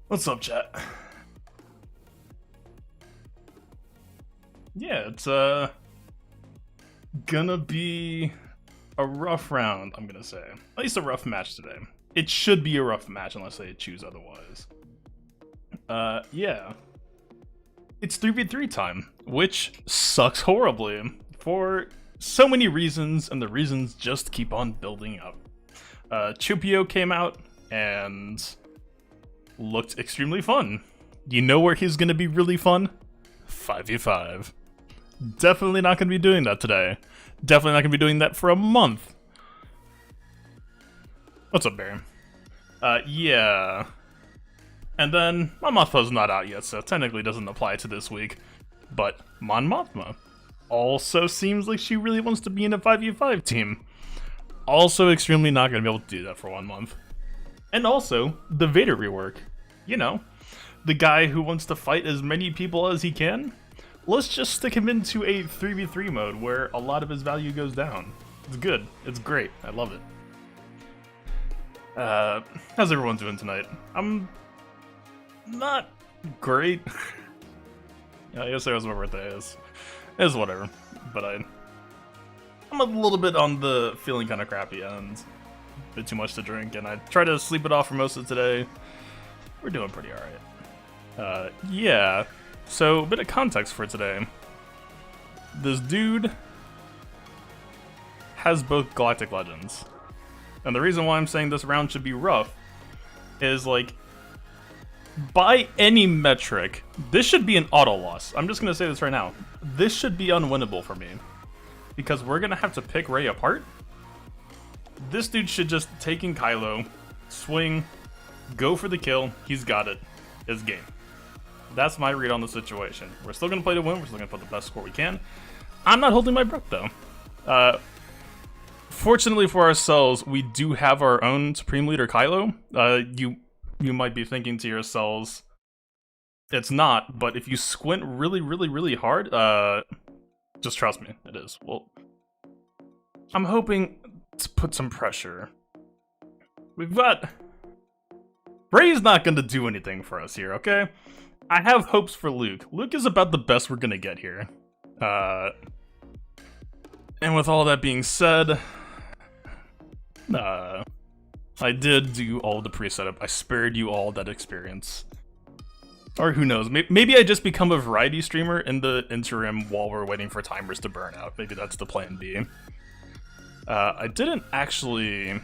What's up, chat? Yeah, it's gonna be a rough round, I'm gonna say. At least a rough match today. It should be a rough match unless they choose otherwise. Yeah. It's 3v3 time, which sucks horribly for so many reasons, and the reasons just keep on building up. Chupio came out and looked extremely fun. You know where he's gonna be really fun? 5v5. Definitely not gonna be doing that today. Definitely not gonna be doing that for a month. What's up, Barry? Yeah. And then, Mon Mothma's not out yet, so technically doesn't apply to this week. But Mon Mothma also seems like she really wants to be in a 5v5 team. Also extremely not gonna be able to do that for 1 month. And also, the Vader rework. You know, the guy who wants to fight as many people as he can. Let's just stick him into a 3v3 mode where a lot of his value goes down. It's good. It's great. I love it. How's everyone doing tonight? I'm not great. Yeah, I guess that was my birthday is. It's whatever. But I'm a little bit on the feeling kind of crappy end. A bit too much to drink, and I try to sleep it off for most of today. We're doing pretty alright. Yeah. So, a bit of context for today. This dude has both Galactic Legends. And the reason why I'm saying this round should be rough is, like, by any metric, this should be an auto loss. I'm just gonna say this right now. This should be unwinnable for me. Because we're gonna have to pick Rey apart. This dude should just take in Kylo, swing, go for the kill, he's got it. It's game. That's my read on the situation. We're still going to play to win. We're still going to put the best score we can. I'm not holding my breath, though. Fortunately for ourselves, we do have our own Supreme Leader Kylo. You might be thinking to yourselves, it's not, but if you squint really, really, really hard, just trust me, it is. Well, I'm hoping to put some pressure. We've got... Rey's not going to do anything for us here, okay? I have hopes for Luke. Luke is about the best we're gonna get here. And with all that being said, I did do all the pre-setup. I spared you all that experience. Or who knows, maybe I just become a variety streamer in the interim while we're waiting for timers to burn out. Maybe that's the plan B. I didn't actually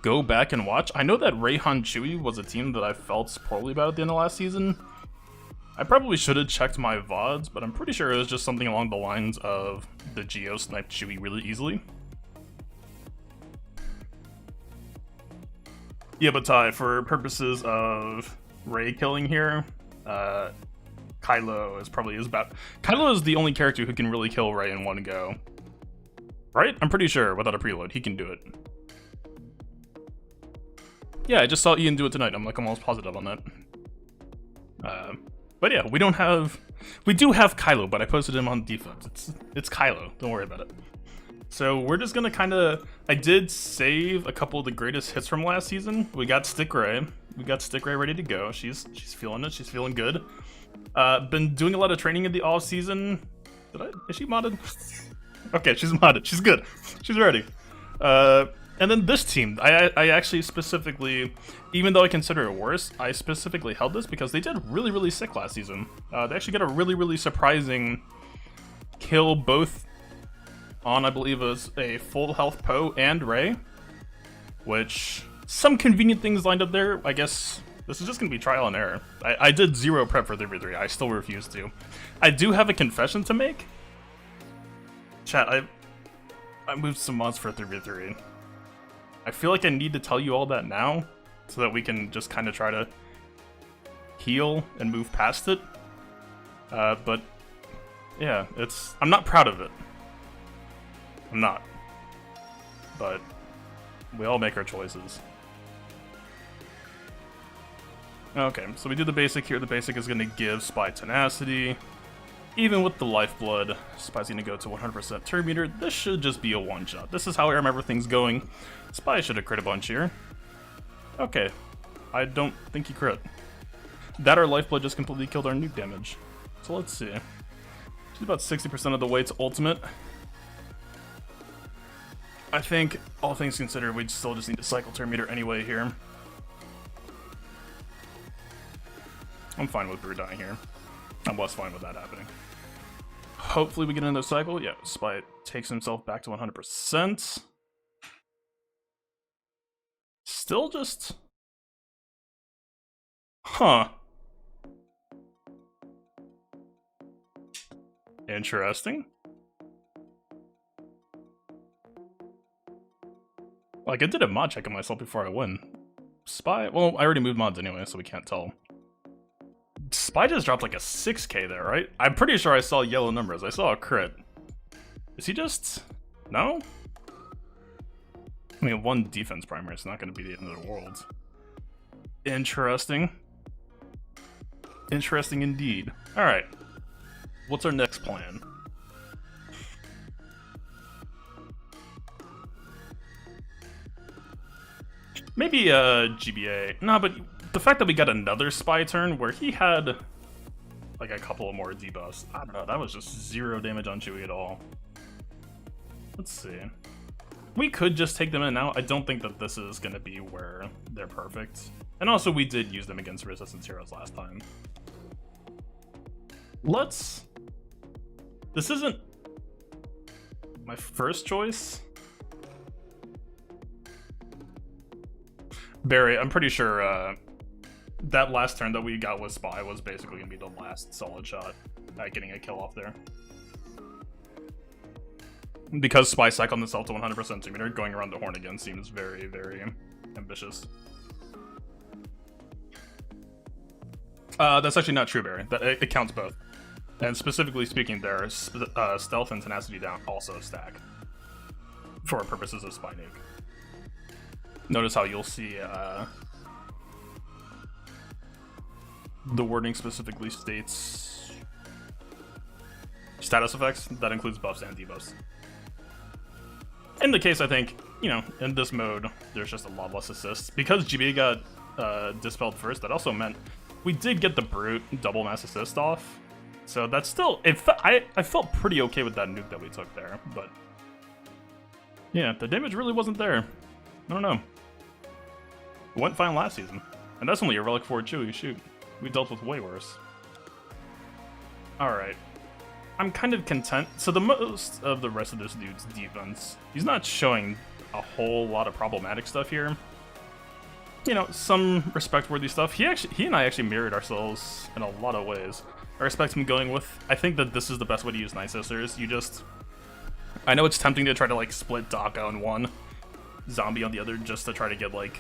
go back and watch. I know that Reyhan Chewie was a team that I felt poorly about at the end of last season. I probably should have checked my VODs, but I'm pretty sure it was just something along the lines of the Geo sniped Chewie really easily. Yeah, but Ty, for purposes of Rey killing here, Kylo is probably Kylo is the only character who can really kill Rey in one go. Right? I'm pretty sure without a preload, he can do it. Yeah, I just saw Ian do it tonight. I'm almost positive on that. But yeah, we do have Kylo, but I posted him on defense. It's Kylo. Don't worry about it. So we're just gonna kind of. I did save a couple of the greatest hits from last season. We got Stick Rey. We got Stick Rey ready to go. She's feeling it. She's feeling good. Been doing a lot of training in the off season. Is she modded? Okay, she's modded. She's good. She's ready. And then this team, I actually specifically, even though I consider it worse, I specifically held this because they did really, really sick last season. They actually got a really, really surprising kill both on, I believe it was a full health Poe and Rey, which some convenient things lined up there. I guess this is just going to be trial and error. I did zero prep for 3v3. I still refuse to. I do have a confession to make. Chat, I moved some mods for 3v3. I feel like I need to tell you all that now, so that we can just kind of try to heal and move past it. But yeah, I'm not proud of it. I'm not. But we all make our choices. Okay, so we do the basic here. The basic is going to give Spy Tenacity. Even with the Lifeblood, Spy's going to go to 100% turn meter. This should just be a one-shot. This is how I remember things going. Spy should have crit a bunch here. Okay. I don't think he crit. That or Lifeblood just completely killed our nuke damage. So let's see. She's about 60% of the way to ultimate. I think, all things considered, we'd still just need to cycle turn meter anyway here. I'm fine with Brew dying here. I was fine with that happening. Hopefully we get another cycle. Yeah, Spite takes himself back to 100%. Still just... Huh. Interesting. Like, I did a mod check on myself before I win. Spy... Well, I already moved mods anyway, so we can't tell. Spy just dropped like a 6k there, right? I'm pretty sure I saw yellow numbers. I saw a crit. Is he just... No? I mean, one defense primer is not going to be the end of the world. Interesting. Interesting indeed. Alright. What's our next plan? Maybe GBA. No, but the fact that we got another Spy turn where he had like a couple of more debuffs. I don't know, that was just 0 damage on Chewie at all. Let's see. We could just take them in now. I don't think that this is going to be where they're perfect. And also, we did use them against Resistance Heroes last time. Let's... This isn't my first choice. Barry, I'm pretty sure that last turn that we got with Spy was basically going to be the last solid shot at getting a kill off there. Because Spy cycled himself to 100% 2 meter, going around the horn again seems very, very ambitious. That's actually not true, Barry. It counts both. And specifically speaking, there, stealth and tenacity down also stack for purposes of Spy nuke. Notice how you'll see the wording specifically states status effects. That includes buffs and debuffs. In the case, I think, you know, in this mode, there's just a lot less assists. Because GBA got dispelled first, that also meant we did get the Brute double mass assist off. So that's still... I felt pretty okay with that nuke that we took there, but... Yeah, the damage really wasn't there. I don't know. It went fine last season. And that's only a Relic 4 Chewie, shoot. We dealt with way worse. Alright. I'm kind of content. So the most of the rest of this dude's defense, he's not showing a whole lot of problematic stuff here. You know, some respect-worthy stuff. He and I actually mirrored ourselves in a lot of ways. I respect him going with, I think that this is the best way to use Night Sisters. You just... I know it's tempting to try to, like, split Daka on one, Zombie on the other, just to try to get, like,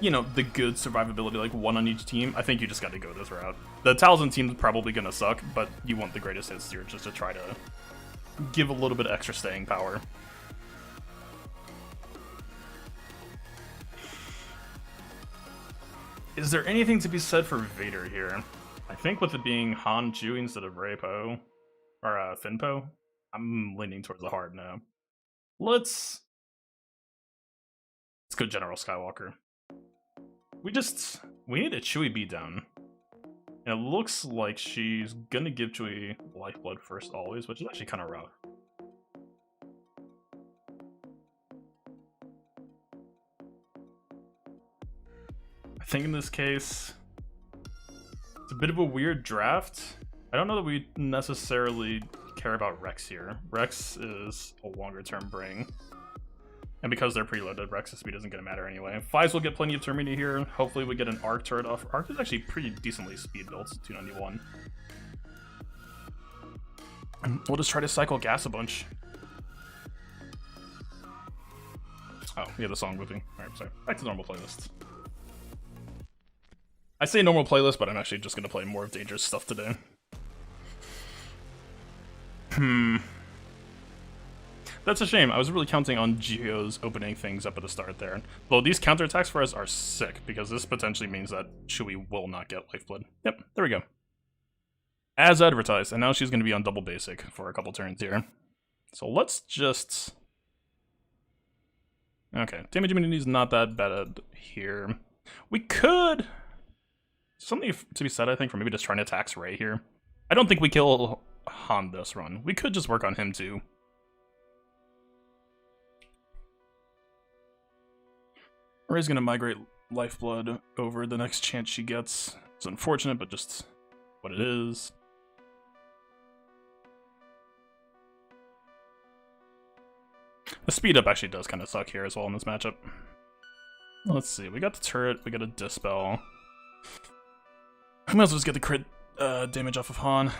you know, the good survivability, like, one on each team. I think you just gotta go this route. The Talzin team's probably gonna suck, but you want the greatest hits here just to try to give a little bit of extra staying power. Is there anything to be said for Vader here? I think with it being Han Chewie instead of Rey Poe, or Finn Poe, I'm leaning towards the hard no. Let's go General Skywalker. We need a Chewie beatdown. And it looks like she's gonna give Chewie Lifeblood first always, which is actually kind of rough. I think in this case, it's a bit of a weird draft. I don't know that we necessarily care about Rex here. Rex is a longer term bring. And because they're preloaded, Rex's speed isn't going to matter anyway. Fives will get plenty of Termini here. Hopefully we get an Arc turret off. Arc is actually pretty decently speed built, 291. We'll just try to cycle gas a bunch. Oh, yeah, the song looping. Alright, sorry. Back to normal playlist. I say normal playlist, but I'm actually just going to play more of dangerous stuff today. That's a shame. I was really counting on Geo's opening things up at the start there. Though these counterattacks for us are sick, because this potentially means that Chewie will not get Lifeblood. Yep, there we go. As advertised, and now she's going to be on double basic for a couple turns here. So let's just... Okay, damage immunity is not that bad here. We could... Something to be said, I think, for maybe just trying to tax Rey here. I don't think we kill Han this run. We could just work on him, too. Rey's gonna migrate Lifeblood over the next chance she gets. It's unfortunate, but just what it is. The speed up actually does kind of suck here as well in this matchup. Let's see, we got the turret, we got a Dispel. I might as well just get the crit damage off of Han.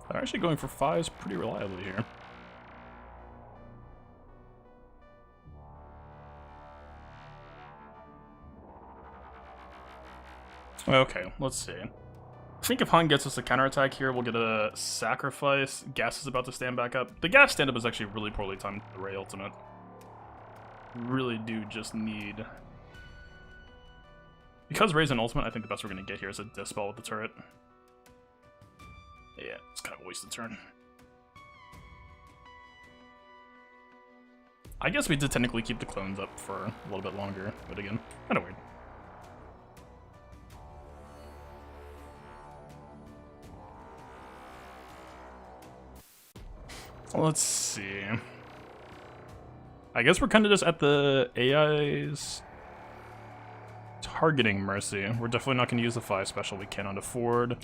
They're actually going for 5s pretty reliably here. Okay, let's see. I think if Han gets us a counterattack here, we'll get a sacrifice. Gas is about to stand back up. The gas stand-up is actually really poorly timed with the Rey ultimate. Really do just need... Because Rey's an ultimate, I think the best we're going to get here is a Dispel with the turret. Yeah, it's kind of a wasted turn. I guess we did technically keep the clones up for a little bit longer, but again, kind of weird. Let's see. I guess we're kind of just at the AI's targeting mercy. We're definitely not going to use the 5 special. We cannot afford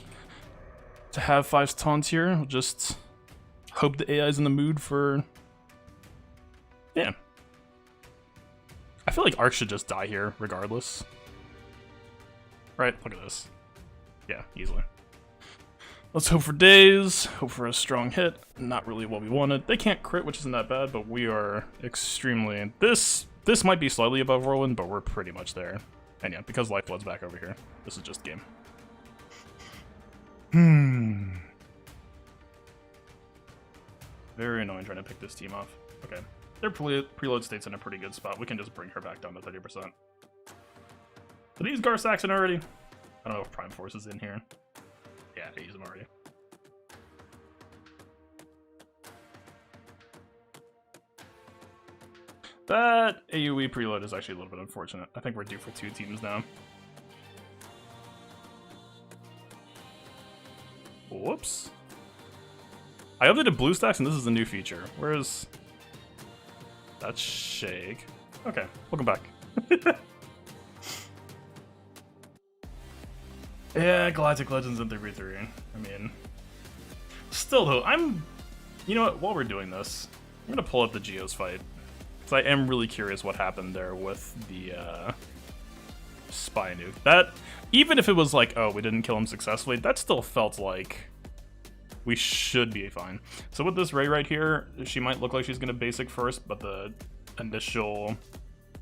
to have 5 taunts here. We'll just hope the AI's in the mood for... Yeah. I feel like Arc should just die here regardless. Right? Look at this. Yeah, easily. Let's hope for days, hope for a strong hit. Not really what we wanted. They can't crit, which isn't that bad, but we are extremely... This might be slightly above Whirlwind, but we're pretty much there. And yeah, because Lifeblood's back over here, this is just game. Very annoying trying to pick this team off. Okay. Their preload state's in a pretty good spot. We can just bring her back down to 30%. Are these Gar Saxon already? I don't know if Prime Force is in here. Yeah, I use them already. That AoE preload is actually a little bit unfortunate. I think we're due for 2 teams now. Whoops. I updated BlueStacks and this is a new feature. Where's... That's Shake. Okay, welcome back. Yeah, Galactic Legends in 3v3. I mean... Still though, You know what, while we're doing this, I'm gonna pull up the Geos fight. Because I am really curious what happened there with the, Spy Nuke. That, even if it was like, oh, we didn't kill him successfully, that still felt like we should be fine. So with this Rey right here, she might look like she's gonna basic first, but the initial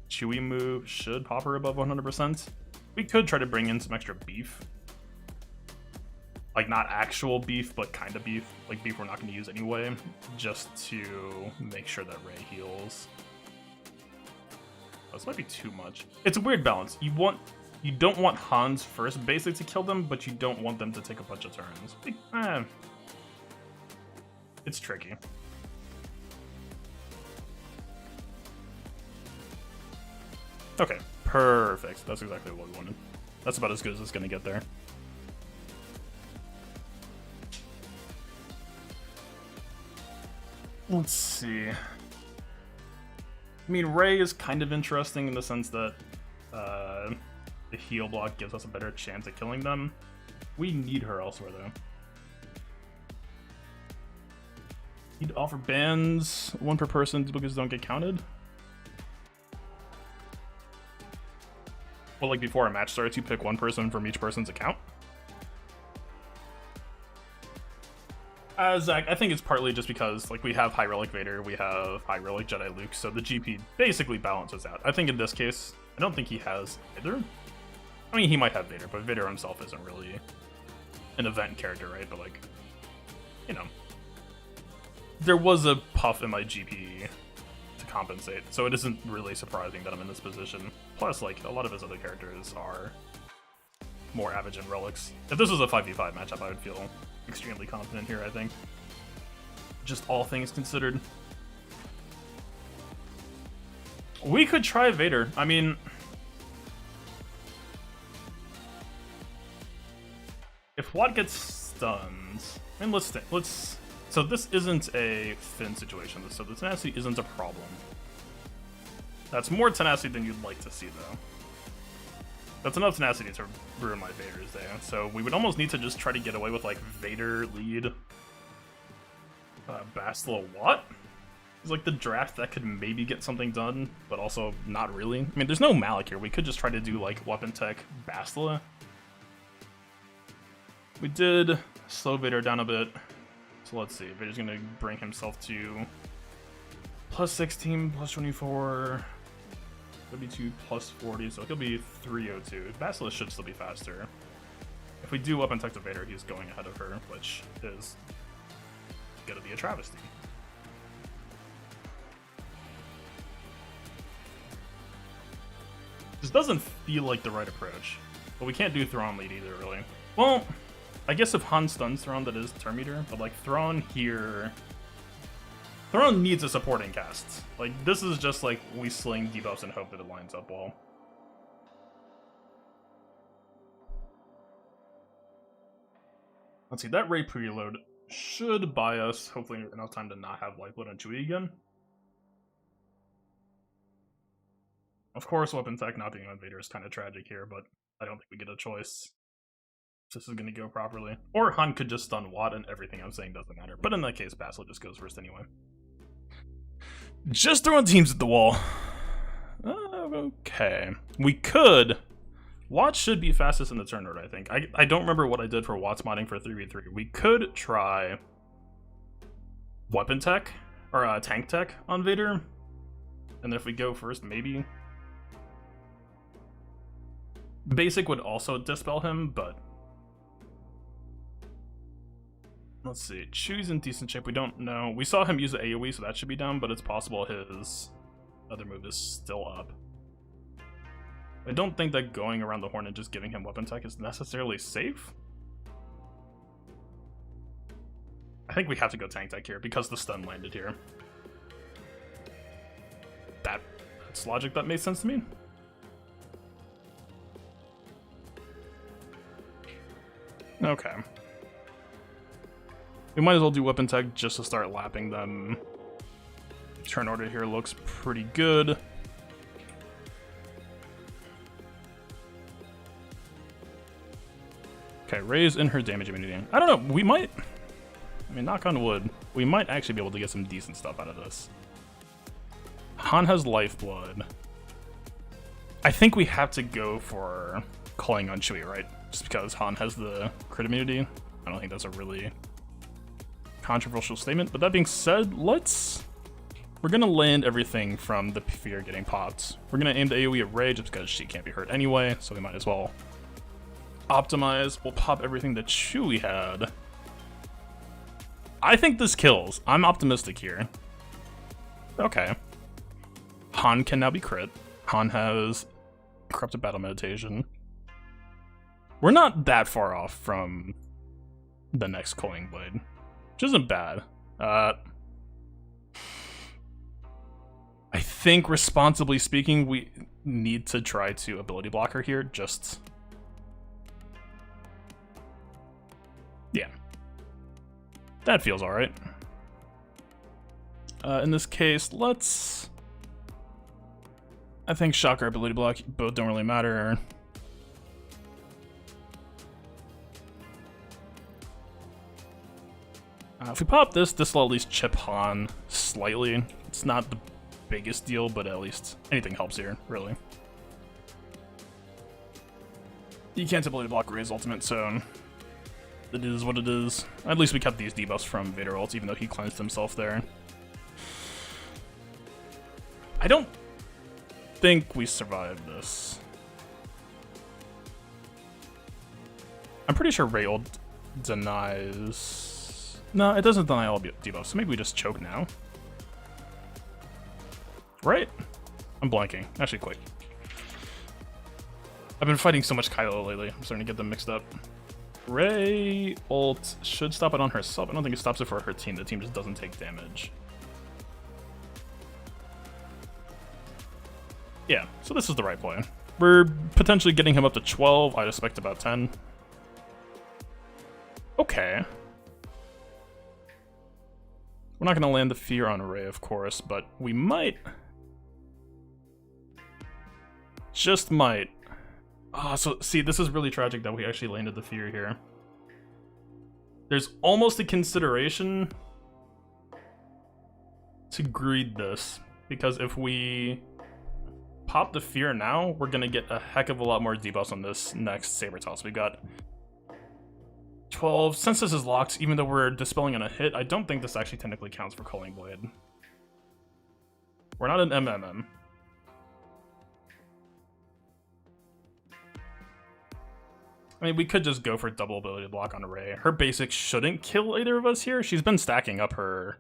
Chewie move should pop her above 100%. We could try to bring in some extra beef. Like, not actual beef, but kind of beef. Like, beef we're not going to use anyway, just to make sure that Rey heals. Oh, this might be too much. It's a weird balance. You don't want Han's first basic to kill them, but you don't want them to take a bunch of turns. It's tricky. Okay, perfect. That's exactly what we wanted. That's about as good as it's going to get there. Let's see. I mean, Rey is kind of interesting in the sense that the heal block gives us a better chance at killing them. We need her elsewhere, though. Need to offer bans, 1 per person, duplicates don't get counted. Well, like before a match starts, you pick 1 person from each person's account. Zach, I think it's partly just because, like, we have High Relic Vader, we have High Relic Jedi Luke, so the GP basically balances out. I think in this case, I don't think he has either. I mean, he might have Vader, but Vader himself isn't really an event character, right? But, like, you know, there was a puff in my GP to compensate, so it isn't really surprising that I'm in this position. Plus, like, a lot of his other characters are more average in relics. If this was a 5v5 matchup, I would feel extremely confident here, I think. Just all things considered. We could try Vader. I mean, if Watt gets stunned, I mean, let's. So this isn't a Finn situation, so the tenacity isn't a problem. That's more tenacity than you'd like to see, though. That's enough tenacity to ruin my Vader's day. So we would almost need to just try to get away with like Vader lead, Bastila Watt. It's like the draft that could maybe get something done, but also not really. I mean, there's no Malik here. We could just try to do like weapon tech Bastila. We did slow Vader down a bit. So let's see. Vader's gonna bring himself to plus 16, plus 24, 32, plus 40, so he'll be 302. Bastila should still be faster. If we do weapon tech to Vader, he's going ahead of her, which is gonna be a travesty. This doesn't feel like the right approach, but we can't do Thrawn lead either, really. Well, I guess if Han stuns Thrawn, that is turn meter, but like Thrawn here, Thrawn needs a supporting cast. Like this is just like we sling debuffs and hope that it lines up well. Let's see, that Ray preload should buy us hopefully enough time to not have Lifeblood on Chewie again. Of course, weapon tech not being on Vader is kind of tragic here, but I don't think we get a choice. This is going to go properly. Or Han could just stun Watt and everything I'm saying doesn't matter. But in that case, Bastila just goes first anyway. Just throwing teams at the wall. Okay. We could. Watt should be fastest in the turn order, I think. I don't remember what I did for Watt's modding for 3v3. We could try weapon tech, or tank tech on Vader. And if we go first, maybe. Basic would also dispel him, but let's see. Chewie's in decent shape. We don't know. We saw him use the AoE, so that should be down, but it's possible his other move is still up. I don't think that going around the horn and just giving him weapon tech is necessarily safe. I think we have to go tank tech here because the stun landed here. That's logic that makes sense to me. Okay. We might as well do weapon tech just to start lapping them. Turn order here looks pretty good. Okay, Rey's in her damage immunity. I don't know, we might... I mean, knock on wood. We might actually be able to get some decent stuff out of this. Han has Lifeblood. I think we have to go for calling on Chewie, right? Just because Han has the crit immunity. I don't think that's a really controversial statement. But that being said, we're gonna land everything from the fear getting popped. We're gonna aim the AoE at Rey just because she can't be hurt anyway, so we might as well optimize. We'll pop everything that Chewie had. I think this kills. I'm optimistic here. Okay. Han can now be crit. Han has Corrupted Battle Meditation. We're not that far off from the next Coiling Blade, which isn't bad. I think, responsibly speaking, we need to try to ability blocker here, just... Yeah. That feels alright. In this case, let's... I think shock or ability block both don't really matter. If we pop this, this will at least chip Han slightly. It's not the biggest deal, but at least anything helps here, really. You can't ability block Rey's ultimate, so it is what it is. At least we kept these debuffs from Vader ults, even though he cleansed himself there. I don't think we survived this. I'm pretty sure Rey ult denies... No, it doesn't deny all debuffs, so maybe we just choke now. Right? I'm blanking. Actually, quick. I've been fighting so much Kylo lately. I'm starting to get them mixed up. Rey ult should stop it on herself. I don't think it stops it for her team. The team just doesn't take damage. Yeah, so this is the right play. We're potentially getting him up to 12. I expect about 10. Okay. We're not going to land the fear on Ray, of course, but we might. Just might. Oh, so see, this is really tragic that we actually landed the fear here. There's almost a consideration to greed this, because if we pop the fear now, we're gonna get a heck of a lot more debuffs on this next Saber Toss. We've got 12. Since this is locked, even though we're dispelling on a hit, I don't think this actually technically counts for Culling Blade. We're not an MMM. I mean, we could just go for double ability block on Ray. Her basic shouldn't kill either of us here. She's been stacking up her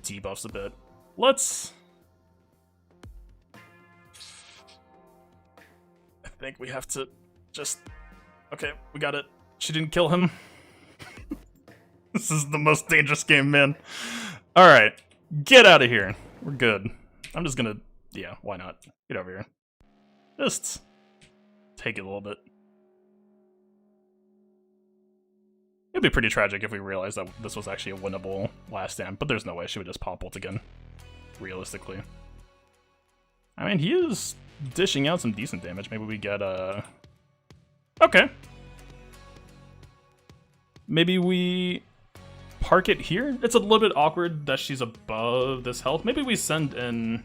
debuffs a bit. Let's... I think we have to just... Okay, we got it. She didn't kill him. This is the most dangerous game, man. Alright, get out of here. We're good. I'm just gonna... Yeah, why not? Get over here. Just take it a little bit. It'd be pretty tragic if we realized that this was actually a winnable last stand, but there's no way she would just pop ult again, realistically. I mean, he is dishing out some decent damage. Maybe we get okay. Maybe we park it here? It's a little bit awkward that she's above this health. Maybe we send in...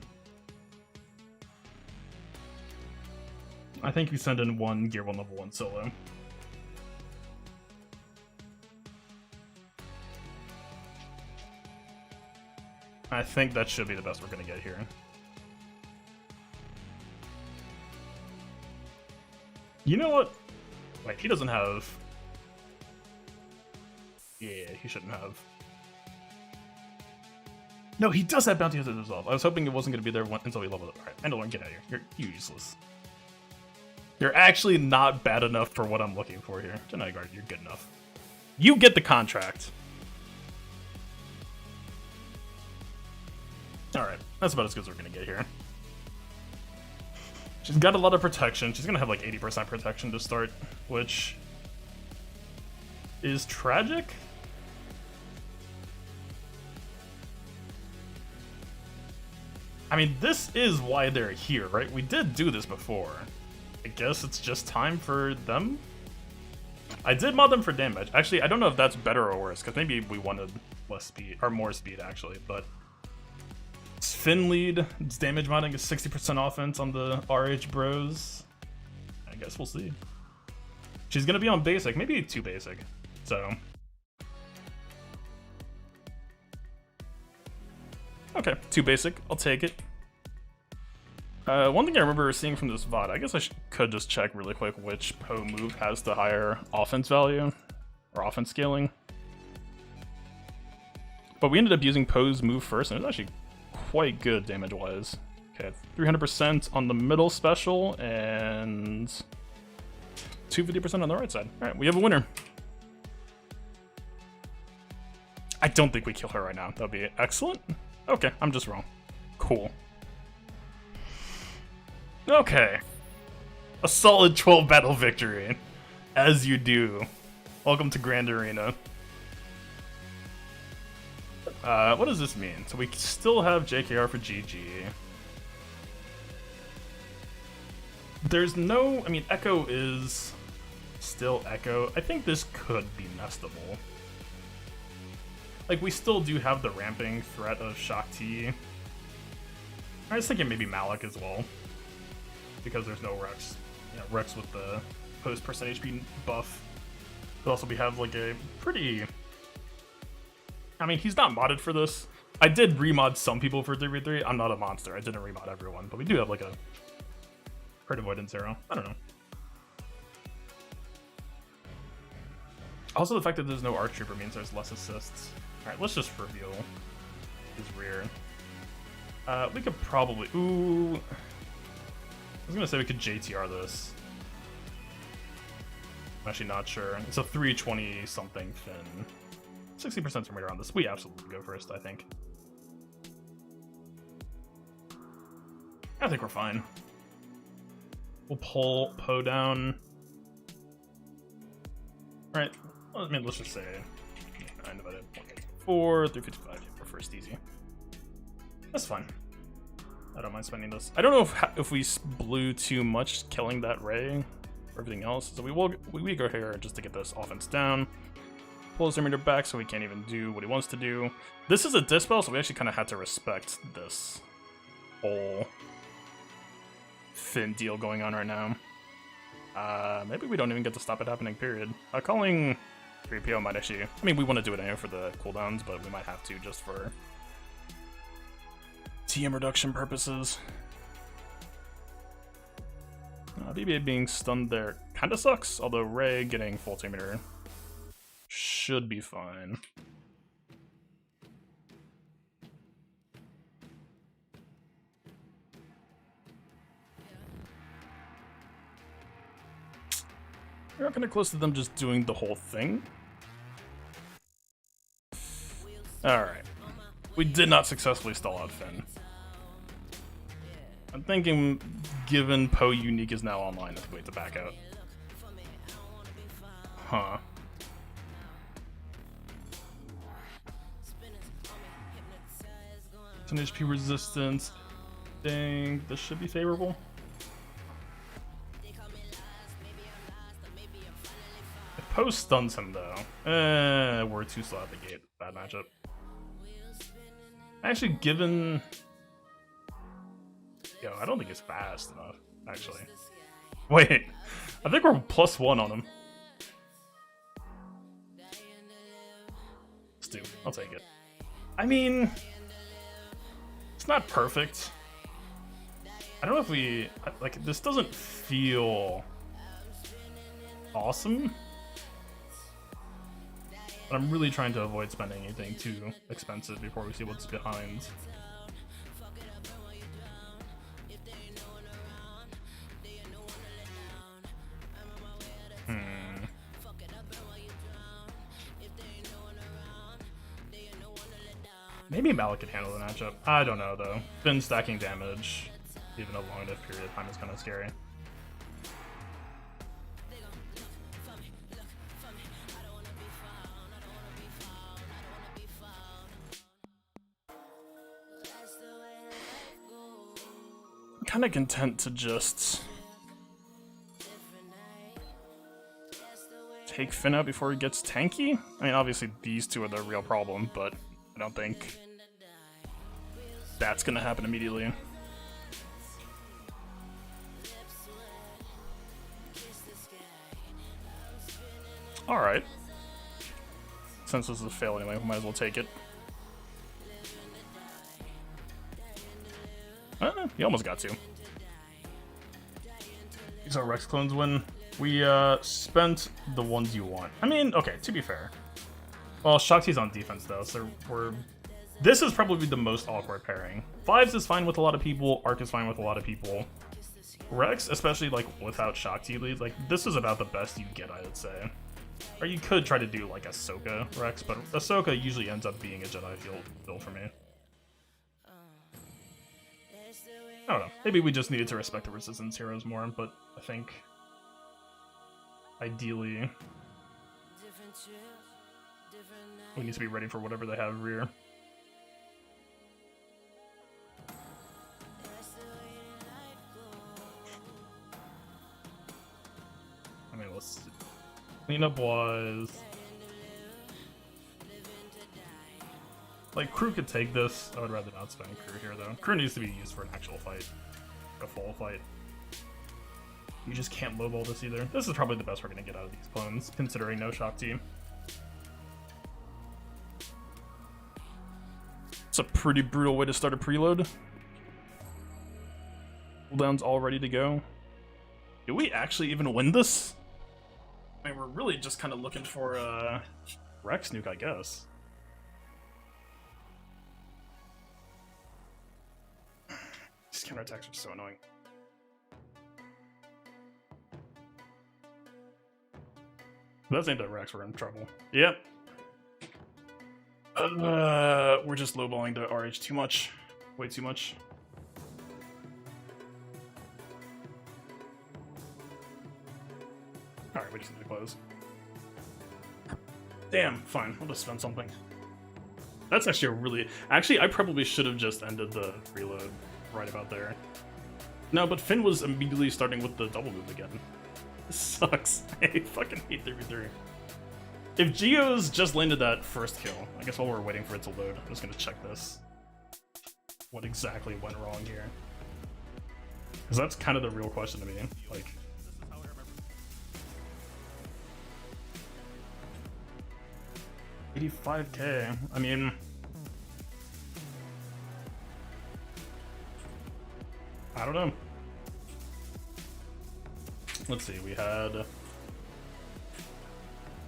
I think we send in one Gear 1 level 1 solo. I think that should be the best we're gonna get here. You know what? Wait, he doesn't have... Yeah, he shouldn't have. No, he does have Bounty Hunter Resolve. I was hoping it wasn't gonna be there until we leveled up. Alright, Mandalorian, get out of here. You're useless. You're actually not bad enough for what I'm looking for here. Jedi Guard, you're good enough. You get the contract. Alright, that's about as good as we're gonna get here. She's got a lot of protection. She's gonna have like 80% protection to start, which is tragic. I mean, this is why they're here, right? We did do this before. I guess it's just time for them. I did mod them for damage. Actually, I don't know if that's better or worse, because maybe we wanted less speed, or more speed actually, but Finn lead, its damage modding is 60% offense on the RH bros. I guess we'll see. She's gonna be on basic, maybe too basic, so. Okay, too basic, I'll take it. One thing I remember seeing from this VOD, I guess I could just check really quick which Poe move has the higher offense value, or offense scaling. But we ended up using Poe's move first, and it was actually quite good damage-wise. Okay, 300% on the middle special, and 250% on the right side. Alright, we have a winner. I don't think we kill her right now. That would be excellent. Okay, I'm just wrong. Cool. Okay. A solid 12 battle victory. As you do. Welcome to Grand Arena. What does this mean? So we still have JKR for GG. There's no... I mean, Echo is still Echo. I think this could be nestable. Like, we still do have the ramping threat of Shakti. I was thinking maybe Malik as well. Because there's no Rex. You know, Rex with the post percent HP buff. But also we have like a pretty... I mean, he's not modded for this. I did remod some people for 3v3. I'm not a monster. I didn't remod everyone. But we do have like a crit avoidance arrow. I don't know. Also, the fact that there's no Arc Trooper means there's less assists. Alright, let's just reveal his rear. We could probably... Ooh... I was gonna say we could JTR this. I'm actually not sure. It's a 320 something Finn. 60% from on this. We absolutely go first, I think. I think we're fine. We'll pull Poe down. Alright, well, I mean, let's just say 9 divided 4, 355 for first easy. That's fine. I don't mind spending this. I don't know if we blew too much killing that Ray or everything else, so we go here just to get this offense down. Pull his meter back so he can't even do what he wants to do. This is a dispel, so we actually kind of had to respect this whole Finn deal going on right now. Maybe we don't even get to stop it happening, period. Calling 3PO might actually... I mean, we want to do it anyway for the cooldowns, but we might have to just for TM reduction purposes. BB-8 being stunned there kind of sucks, although Rey getting full team meter should be fine. We're not kind of close to them just doing the whole thing. Alright. We did not successfully stall out Finn. I'm thinking, given Poe Unique is now online, I think we have to back out. Huh. Some HP resistance. Dang, this should be favorable. If Poe stuns him though, we're too slow at the gate. Bad matchup. Actually, given... Yo, I don't think it's fast enough, actually. Wait, I think we're +1 on him. Let's do. I'll take it. I mean, it's not perfect. I don't know if we... Like, this doesn't feel awesome. But I'm really trying to avoid spending anything too expensive before we see what's behind. Maybe Malik could handle the matchup. I don't know though. Finn stacking damage, even a long enough period of time, is kind of scary. I'm kind of content to just take Finn out before he gets tanky. I mean, obviously these two are the real problem, but I don't think that's gonna happen immediately. Alright. Since this is a fail anyway, we might as well take it. He almost got to. These are Rex clones win. We spent the ones you want. I mean, okay, to be fair. Well, Shakti's on defense though, so this is probably the most awkward pairing. Fives is fine with a lot of people, Arc is fine with a lot of people. Rex, especially like without Shakti lead, like this is about the best you get, I would say. Or you could try to do like Ahsoka Rex, but Ahsoka usually ends up being a Jedi build for me. I don't know. Maybe we just needed to respect the Resistance heroes more, but I think ideally we need to be ready for whatever they have rear. I mean, let's see. Cleanup wise, like crew could take this. I would rather not spend crew here though. Crew needs to be used for an actual fight, a full fight. You just can't lowball this either. This is probably the best we're gonna get out of these clones, considering no Shakti. It's a pretty brutal way to start a preload. Cooldown's all ready to go. Do we actually even win this? I mean, we're really just kind of looking for Rex nuke, I guess. These counterattacks are so annoying. If that's aimed at Rex, we're in trouble. Yep. We're just lowballing the RH too much. Way too much. we just need to close. Damn, fine. I'll just spend something. That's actually a really... Actually, I probably should have just ended the reload right about there. No, but Finn was immediately starting with the double move again. This sucks. I fucking hate 3v3. If Geo's just landed that first kill, I guess while we're waiting for it to load, I'm just gonna check this. What exactly went wrong here? Because that's kind of the real question to me. Like, 85k. I mean, I don't know. Let's see, we had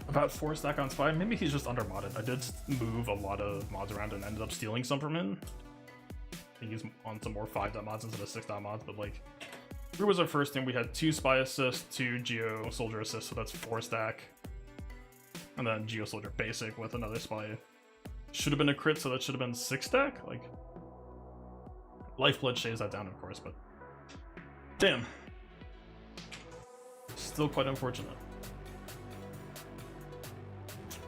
about 4 stack on Spy. Maybe he's just under modded. I did move a lot of mods around and ended up stealing some from him. I think he's on some more 5 mods instead of 6 mods, but like, Brew was our first team. We had 2 Spy assists, 2 Geo Soldier assists, so that's 4 stack. And then Geo Soldier basic with another Spy. Should have been a crit, so that should have been 6 stack. Like, Lifeblood shaves that down, of course, but damn. Still quite unfortunate.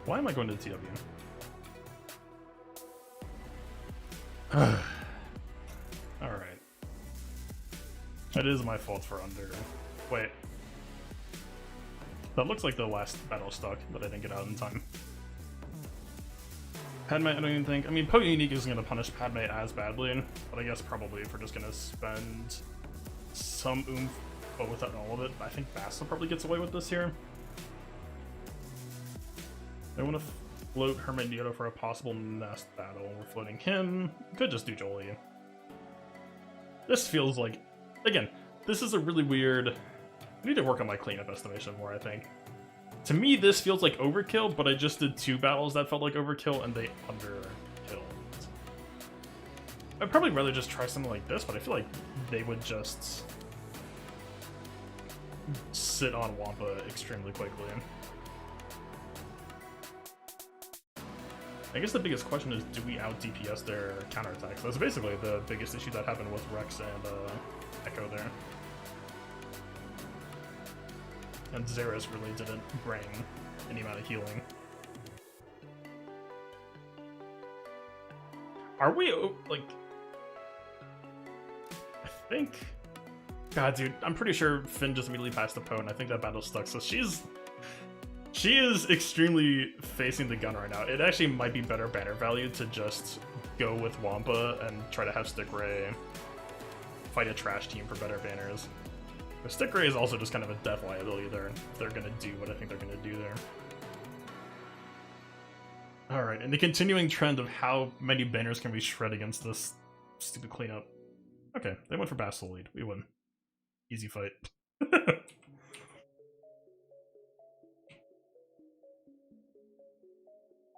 Why am I going to the TW? Alright. It is my fault for under. Wait. That looks like the last battle stuck, but I didn't get out in time. Padme, I don't even think. I mean, Potent Unique isn't going to punish Padme as badly, but I guess probably if we're just going to spend some oomph, but without all of it, I think Basta probably gets away with this here. I want to float Hermit Nioto for a possible Nest battle. We're floating him. Could just do Jolie. This feels like, again, this is a really weird... I need to work on my cleanup estimation more, I think. To me, this feels like overkill, but I just did 2 battles that felt like overkill, and they underkilled. I'd probably rather just try something like this, but I feel like they would just sit on Wampa extremely quickly. I guess the biggest question is, do we out DPS their counterattacks? That's basically the biggest issue that happened with Rex and Echo there. And Xeris really didn't bring any amount of healing. Are we, like... I think... God, dude, I'm pretty sure Finn just immediately passed the Poe, and I think that battle's stuck, so she is extremely facing the gun right now. It actually might be better banner value to just go with Wampa and try to have Stick Ray fight a trash team for better banners. The Stick Ray is also just kind of a death liability there. They're gonna do what I think they're gonna do there. Alright, and the continuing trend of how many banners can we shred against this stupid cleanup. Okay, they went for Bastille lead. We win. Easy fight.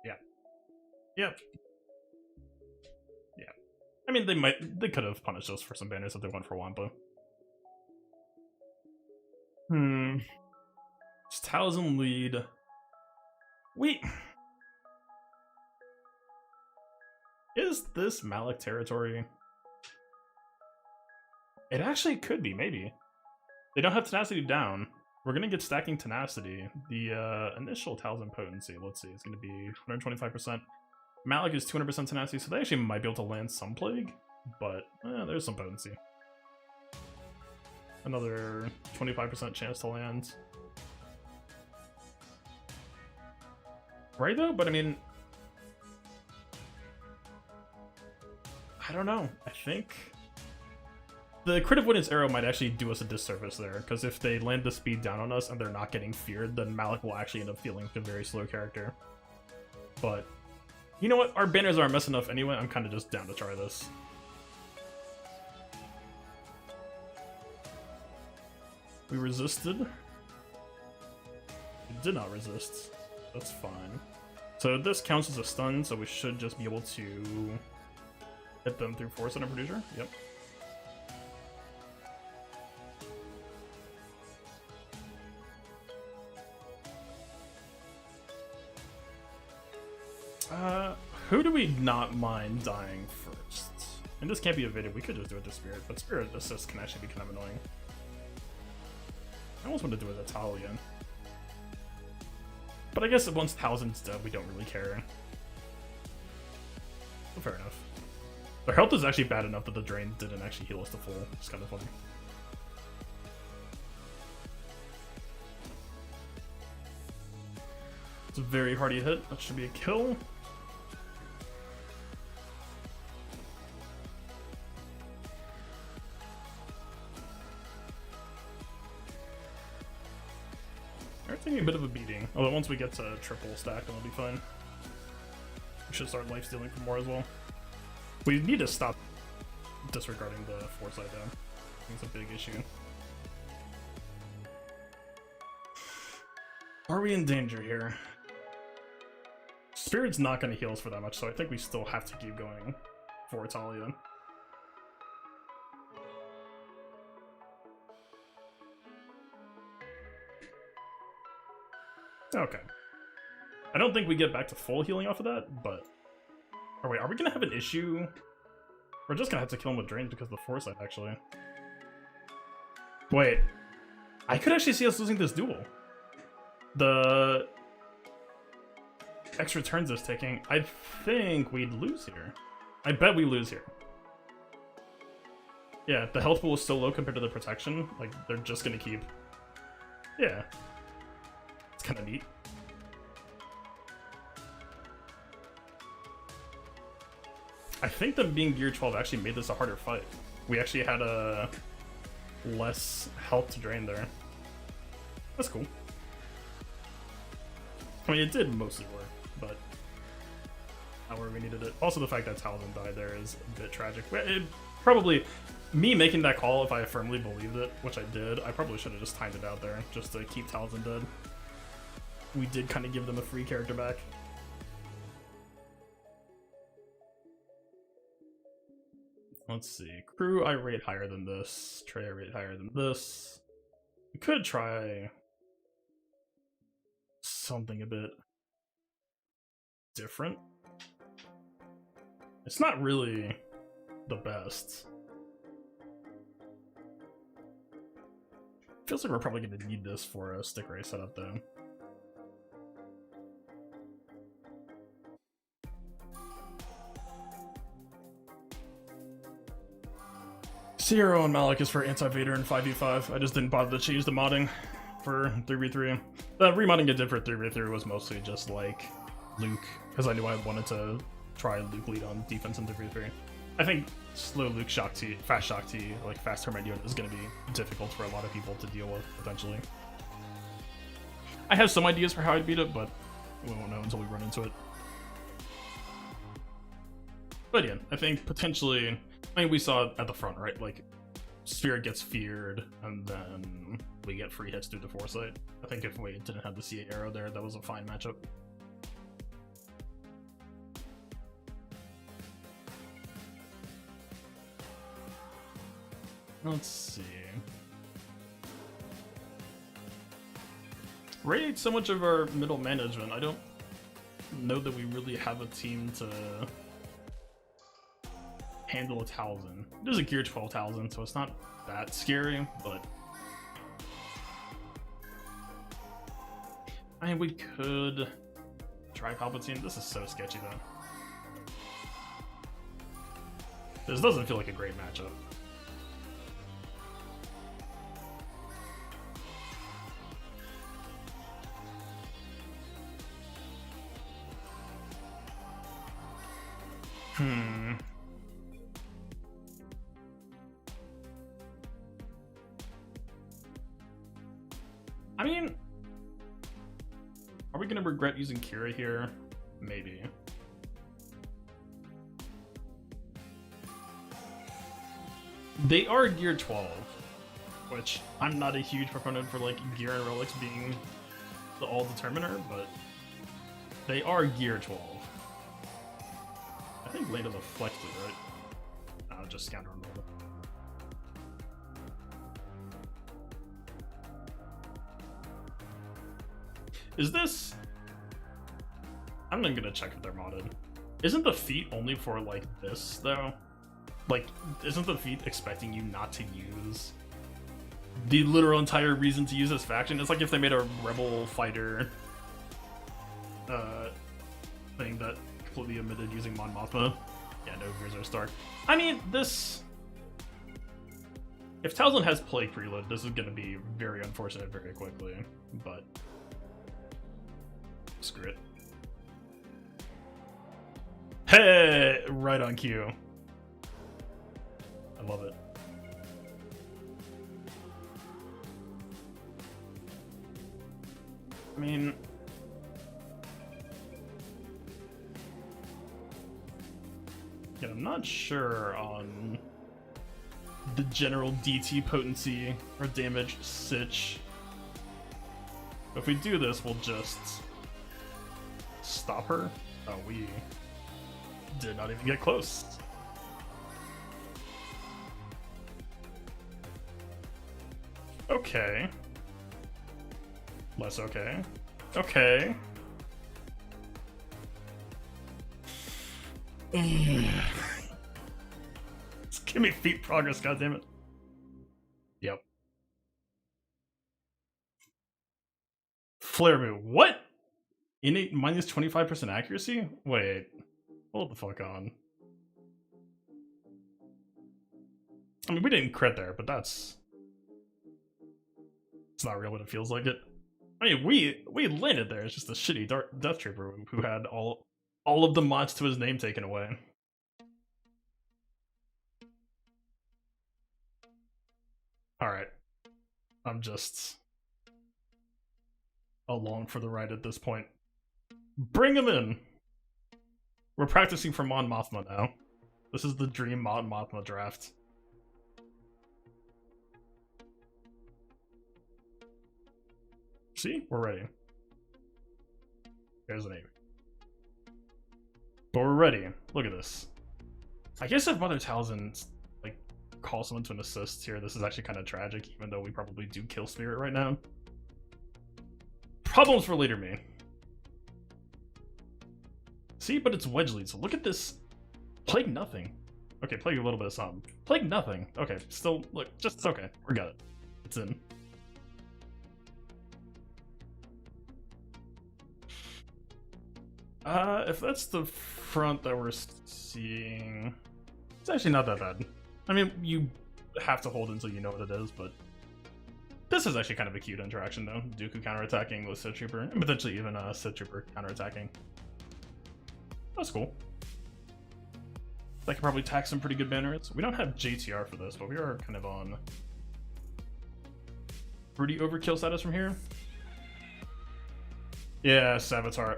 Yeah. Yep. Yeah. I mean, they could have punished us for some banners if they went for Wampa. It's Talisman lead. Is this Malik territory? It actually could be, maybe. They don't have Tenacity down. We're gonna get stacking Tenacity. The initial Talisman potency, let's see, it's gonna be 125%. Malik is 200% Tenacity, so they actually might be able to land some Plague, but there's some potency. Another 25% chance to land. Right though? But I mean... I don't know. I think... The Crit Avoidance Arrow might actually do us a disservice there, because if they land the speed down on us and they're not getting feared, then Malik will actually end up feeling like a very slow character. But... You know what? Our banners are a mess enough anyway, I'm kind of just down to try this. We resisted. We did not resist. That's fine. So this counts as a stun, so we should just be able to hit them through Force Center Producer. Yep. Who do we not mind dying first? And this can't be evaded. We could just do it to Spirit, but Spirit Assist can actually be kind of annoying. I almost want to do it to Talia again. But I guess once Towson's dead, we don't really care. Oh, fair enough. Their health is actually bad enough that the drain didn't actually heal us to full. It's kind of funny. It's a very hardy hit. That should be a kill. They're taking a bit of a beating. Although once we get to triple stack, it'll be fine. We should start life stealing for more as well. We need to stop disregarding the foresight down. I think it's a big issue. Are we in danger here? Spirit's not going to heal us for that much, so I think we still have to keep going for Talia. Okay. I don't think we get back to full healing off of that, but... Are we gonna have an issue? We're just gonna have to kill him with drains because of the foresight, actually. Wait. I could actually see us losing this duel. The... extra turns it's taking, I think we'd lose here. I bet we lose here. Yeah, the health pool is still low compared to the protection. Like, they're just gonna keep... Yeah. It's kind of neat. I think them being gear 12 actually made this a harder fight. We actually had a less health to drain there. That's cool. I mean, it did mostly work, but not where we needed it. Also, the fact that Talzin died there is a bit tragic. It probably, me making that call, if I firmly believed it, which I did, I probably should have just timed it out there, just to keep Talzin dead. We did kind of give them a free character back. Let's see. Crew, I rate higher than this. Trey, I rate higher than this. We could try something a bit different. It's not really the best. Feels like we're probably going to need this for a stick race setup, though. Zero and Malik is for anti-Vader and 5v5. I just didn't bother to change the modding for 3v3. The remodding I did for 3v3 was mostly just like Luke, because I knew I wanted to try Luke lead on defense in 3v3. I think slow Luke shock T, fast shock T, like fast turn unit is going to be difficult for a lot of people to deal with, potentially. I have some ideas for how I'd beat it, but we won't know until we run into it. But yeah, I think potentially... I mean, we saw it at the front, right? Like, Spirit gets feared, and then we get free hits through the foresight. I think if we didn't have the C8 arrow there, that was a fine matchup. Let's see. Radiate so much of our middle management. I don't know that we really have a team to handle a Talzin. It is a gear 12 Talzin, so it's not that scary, but I mean, we could try Palpatine. This is so sketchy, though. This doesn't feel like a great matchup. I mean, are we gonna regret using Kira here? Maybe. They are gear 12, which I'm not a huge proponent for, like, gear and relics being the all determiner, but they are gear 12. I think Landa's a flex lead, right? Just scout on over. Is this... I'm not gonna check if they're modded. Isn't the feat only for, like, this, though? Like, isn't the feat expecting you not to use the literal entire reason to use this faction? It's like if they made a rebel fighter thing that completely omitted using Mon Mothma. Yeah, no Grizzer Stark. I mean, this... If Talzin has Plague preload, this is going to be very unfortunate very quickly, but... Screw it. Hey! Right on cue. I love it. I mean... Yeah, I'm not sure on the general DT potency or damage sitch. If we do this, we'll just stop her. Oh, we did not even get close. Okay. Less okay. Okay. Just give me feet progress, goddammit. Yep. Flare move. What? Innate minus 25% accuracy? Wait. Hold the fuck on. I mean, we didn't crit there, but that's... It's not real, but it feels like it. I mean, we landed there. It's just a shitty Death Trooper who had all of the mods to his name taken away. Alright. I'm just along for the ride at this point. Bring him in! We're practicing for Mon Mothma now. This is the dream Mon Mothma draft. See? We're ready. There's an 8. But we're ready. Look at this. I guess if Mother Talzin like calls someone to an assist here, this is actually kind of tragic, even though we probably do kill Spirit right now. Problems for later me. See, but it's wedge lead, so look at this. Plague nothing. Okay, plague a little bit of something. Plague nothing. Okay, still, look, just, it's okay. We got it. It's in. If that's the front that we're seeing, it's actually not that bad. I mean, you have to hold until you know what it is, but this is actually kind of a cute interaction, though. Dooku counterattacking with Sith Trooper, and potentially even Sith Trooper counterattacking. That's cool. That could probably tack some pretty good banners. We don't have JTR for this, but we are kind of on pretty overkill status from here. Yeah, Savitar.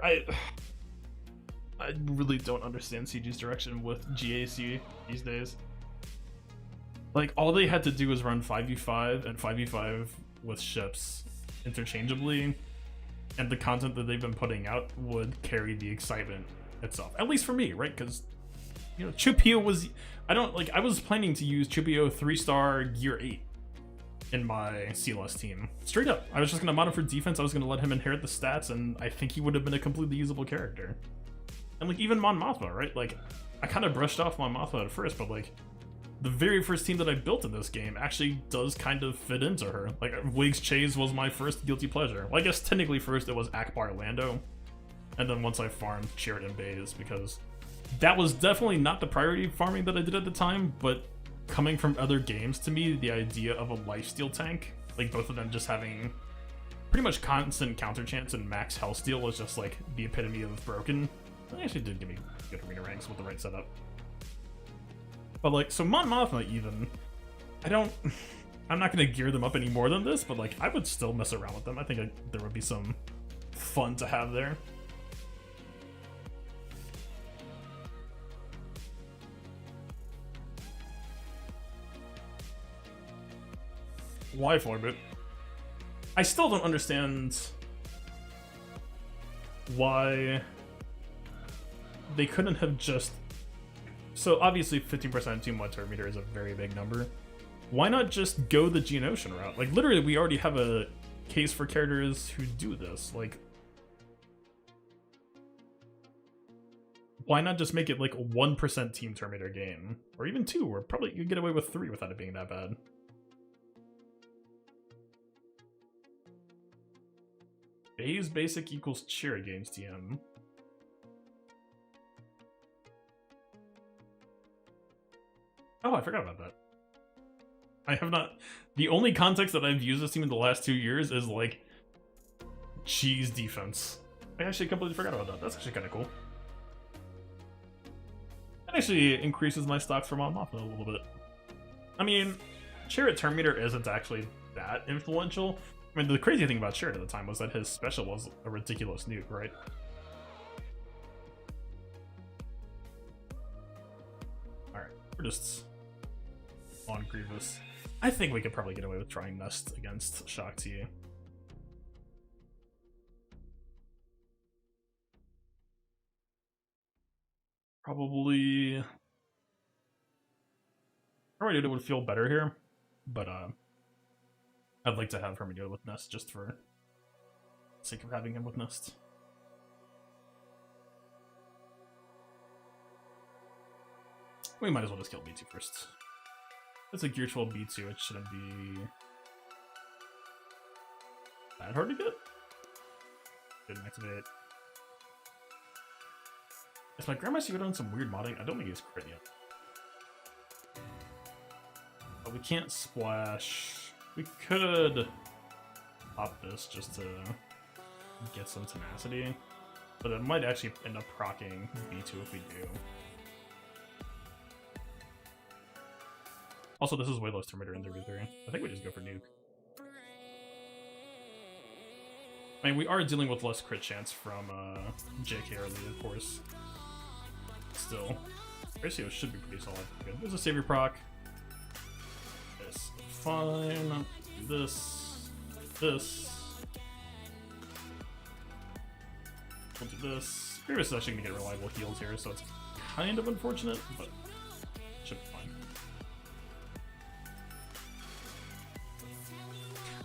I really don't understand CG's direction with GAC these days. Like, all they had to do was run 5v5 and 5v5 with ships interchangeably, and the content that they've been putting out would carry the excitement itself. At least for me, right? Because, you know, Chupio was... I was planning to use Chupio 3-star Gear 8 in my CLS team. Straight up. I was just going to mod him for defense, I was going to let him inherit the stats, and I think he would have been a completely usable character. And, like, even Mon Mothma, right? Like, I kind of brushed off Mon Mothma at first, but, like, the very first team that I built in this game actually does kind of fit into her. Like, Wiggs Chase was my first guilty pleasure. Well, I guess technically first it was Akbar Lando, and then once I farmed Sheridan Bays, because that was definitely not the priority farming that I did at the time, but coming from other games, to me, the idea of a lifesteal tank, like both of them just having pretty much constant counter chance and max health steal, was just like the epitome of broken. It actually did give me good arena ranks with the right setup. But like, so Mon Mothma even, I'm not gonna gear them up any more than this, but like, I would still mess around with them. I think there would be some fun to have there. Why Florbit? I still don't understand why they couldn't have just... So obviously 15% Team 1 turn meter is a very big number. Why not just go the Geonosian route? Like, literally, we already have a case for characters who do this. Like, why not just make it like a 1% Team turn meter game? Or even 2, or probably you could get away with 3 without it being that bad. Phase basic equals cheer games TM. Oh, I forgot about that. I have not. The only context that I've used this team in the last 2 years is like cheese defense. I actually completely forgot about that. That's actually kind of cool. That actually increases my stocks for Mon Mothma a little bit. I mean, Chariot turn meter isn't actually that influential. I mean, the crazy thing about Chariot at the time was that his special was a ridiculous nuke, right? Alright, we're just on Grievous. I think we could probably get away with trying Nest against Shock T. Probably Hermione would feel better here, but I'd like to have Hermione with Nest just for the sake of having him with Nest. We might as well just kill B2 first. It's a Gear 12 B2, it shouldn't be that hard to get. Didn't activate. Is my Grandmaster doing some weird modding? I don't think he's crit yet. But we can't splash. We could pop this just to get some tenacity. But it might actually end up proccing B2 if we do. Also, this is way less Terminator in the V3. I think we just go for nuke. I mean, we are dealing with less crit chance from JK early, of course. Still, Ratio should be pretty solid. Good. There's a savior proc. This fine. Do this. This. We'll do this. Grievous is actually gonna get reliable heals here, so it's kind of unfortunate, but should be fine.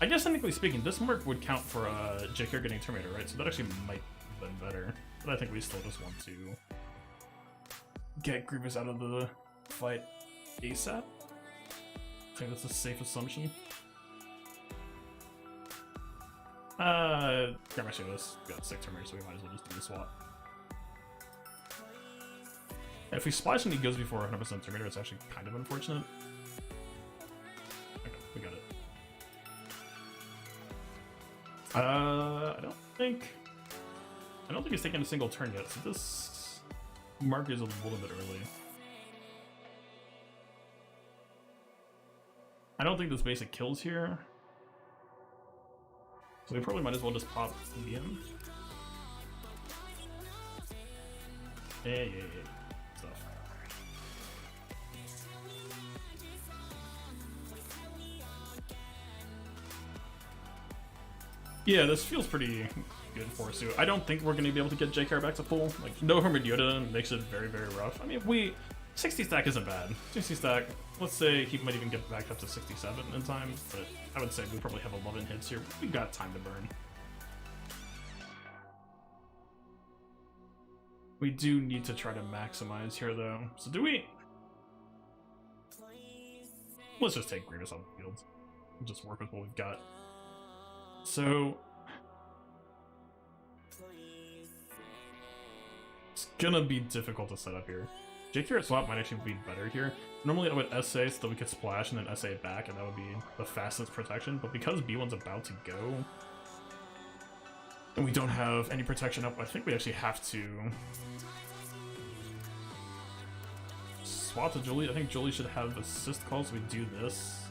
I guess technically speaking, this mark would count for JK getting Terminator, right? So that actually might have been better. But I think we still just want to get Grievous out of the fight ASAP. I think that's a safe assumption. Grandmaster was got 6 Terminators, so we might as well just do the swap. If we splash and he goes before 100% Terminator, it's actually kind of unfortunate. Okay, we got it. I don't think he's taken a single turn yet, so this mark is a little bit early. I don't think this basic kills here. So we probably might as well just pop BM. Yeah. Stuff. Yeah, this feels pretty good for us too. I don't think we're going to be able to get JKR back to full. Like, no Hermit Yoda makes it very, very rough. I mean, 60 stack isn't bad. 60 stack, let's say he might even get back up to 67 in time, but I would say we probably have 11 hits here. We got time to burn. We do need to try to maximize here though. So do we? Let's just take Grievous on the field. Just work with what we've got. So it's gonna be difficult to set up here. JK swap might actually be better here. Normally I would SA so that we could splash and then SA back, and that would be the fastest protection, but because B1's about to go, and we don't have any protection up, I think we actually have to swap to Jolie. I think Jolie should have assist calls, so we do this.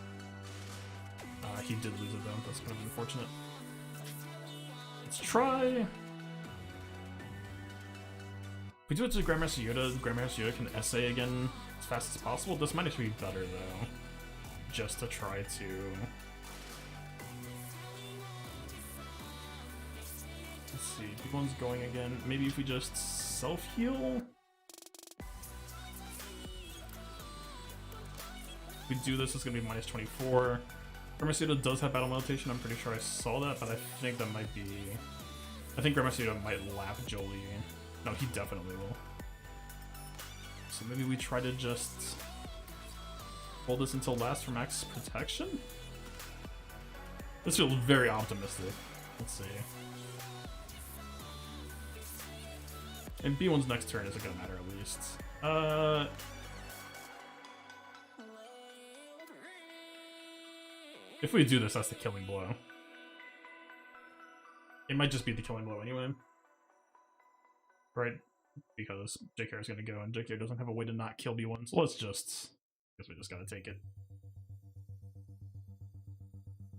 He did lose it though, that's kind of unfortunate. Let's try. If we do it to Grandmaster Yoda can SA again as fast as possible. This might actually be better though, just to try to... Let's see, big one's going again. Maybe if we just self-heal? If we do this, it's gonna be minus 24. Grandmaster Yoda does have battle meditation, I'm pretty sure I saw that, but I think that might be... I think Grandmaster Yoda might lap Jolie. No, he definitely will. So maybe we try to just hold this until last for max protection? This feels very optimistic. Let's see. And B1's next turn isn't gonna matter at least. If we do this, that's the killing blow. It might just be the killing blow anyway. Right? Because JK is gonna go, and JK doesn't have a way to not kill B1, so let's just... I guess we just gotta take it.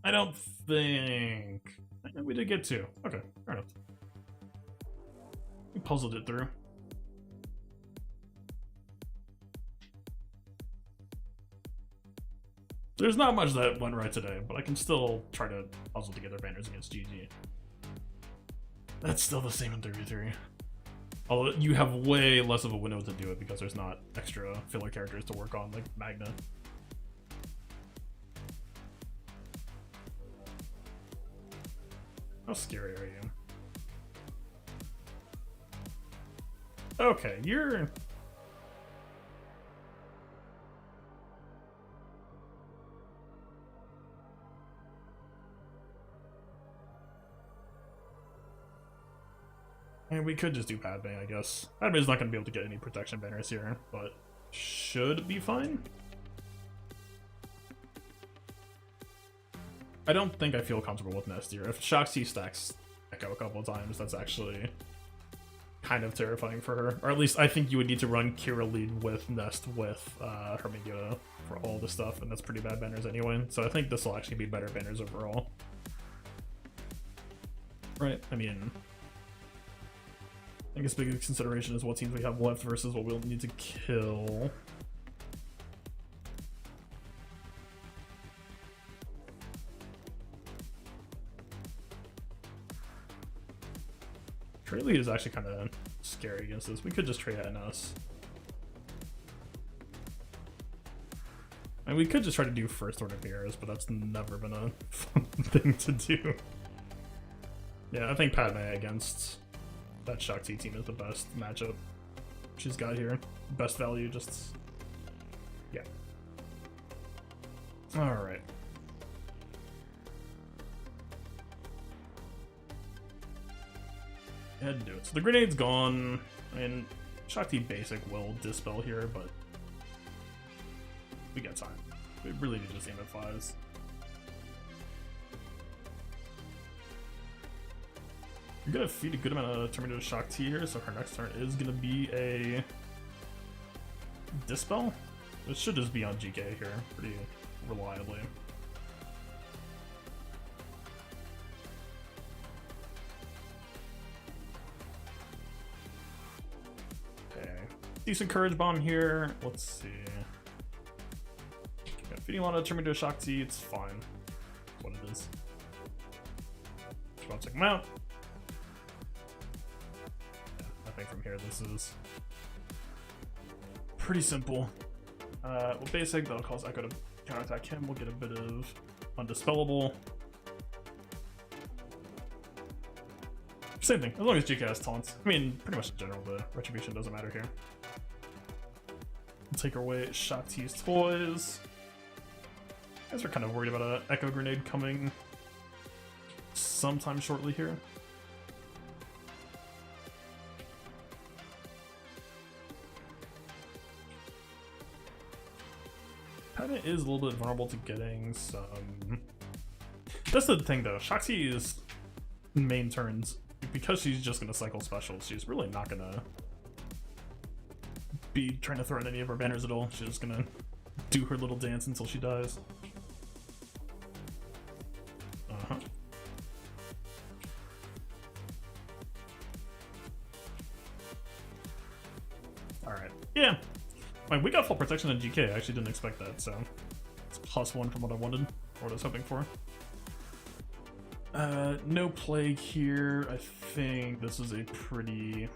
I don't think... We did get 2. Okay, fair enough. We puzzled it through. There's not much that went right today, but I can still try to puzzle together banners against GG. That's still the same in 33. Although you have way less of a window to do it because there's not extra filler characters to work on like Magna. How scary are you? Okay, you're... And we could just do Padme, I guess. Padme's not going to be able to get any protection banners here, but should be fine. I don't think I feel comfortable with Nest here. If Shakti stacks Echo a couple of times, that's actually kind of terrifying for her. Or at least I think you would need to run Kira lead with Nest with Hermigona for all the stuff, and that's pretty bad banners anyway. So I think this will actually be better banners overall. Right, I mean... I guess biggest consideration is what teams we have left versus what we'll need to kill. Trade lead is actually kind of scary against this. We could just trade NS. And we could just try to do first order pairs, but that's never been a fun thing to do. Yeah, I think Padme against that Shakti team is the best matchup she's got here. Best value, just... yeah. Alright. Head to do it. So the grenade's gone. I mean, Shakti basic will dispel here, but we got time. We really need to just aim at 5s. We're gonna feed a good amount of Terminator Shakti here, so her next turn is gonna be a Dispel. It should just be on GK here, pretty reliably. Okay, decent Courage Bomb here. Let's see. Yeah, feeding a lot of Terminator Shakti, it's fine. That's what it is. Just want to take them out. From here, this is pretty simple. Well, basic, that'll cause Echo to counterattack him. We'll get a bit of Undispellable. Same thing, as long as GK has taunts. I mean, pretty much in general, the Retribution doesn't matter here. We'll take away Shakti's toys. I guess we're kind of worried about an Echo Grenade coming sometime shortly here. Padme is a little bit vulnerable to getting some... That's the thing though, Shakti's main turns, because she's just going to cycle specials, she's really not going to be trying to throw in any of her banners at all. She's just going to do her little dance until she dies. Alright, yeah. We got full protection in GK, I actually didn't expect that, so it's +1 from what I wanted, or what I was hoping for. No Plague here. I think this is a pretty...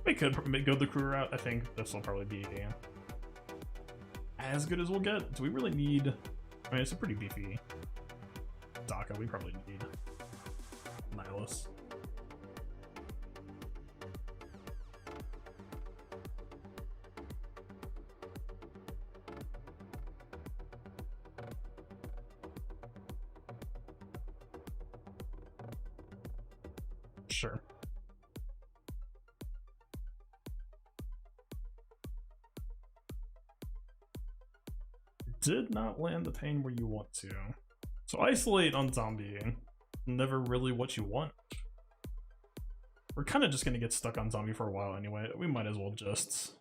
We could go the crew route. I think this will probably be as good as we'll get. Do we really need... I mean, it's a pretty beefy Daka. We probably need Nihilus. Sure. did not land the pain where you want to. So isolate on zombie, never really what you want. We're kind of just gonna get stuck on zombie for a while anyway. We might as well just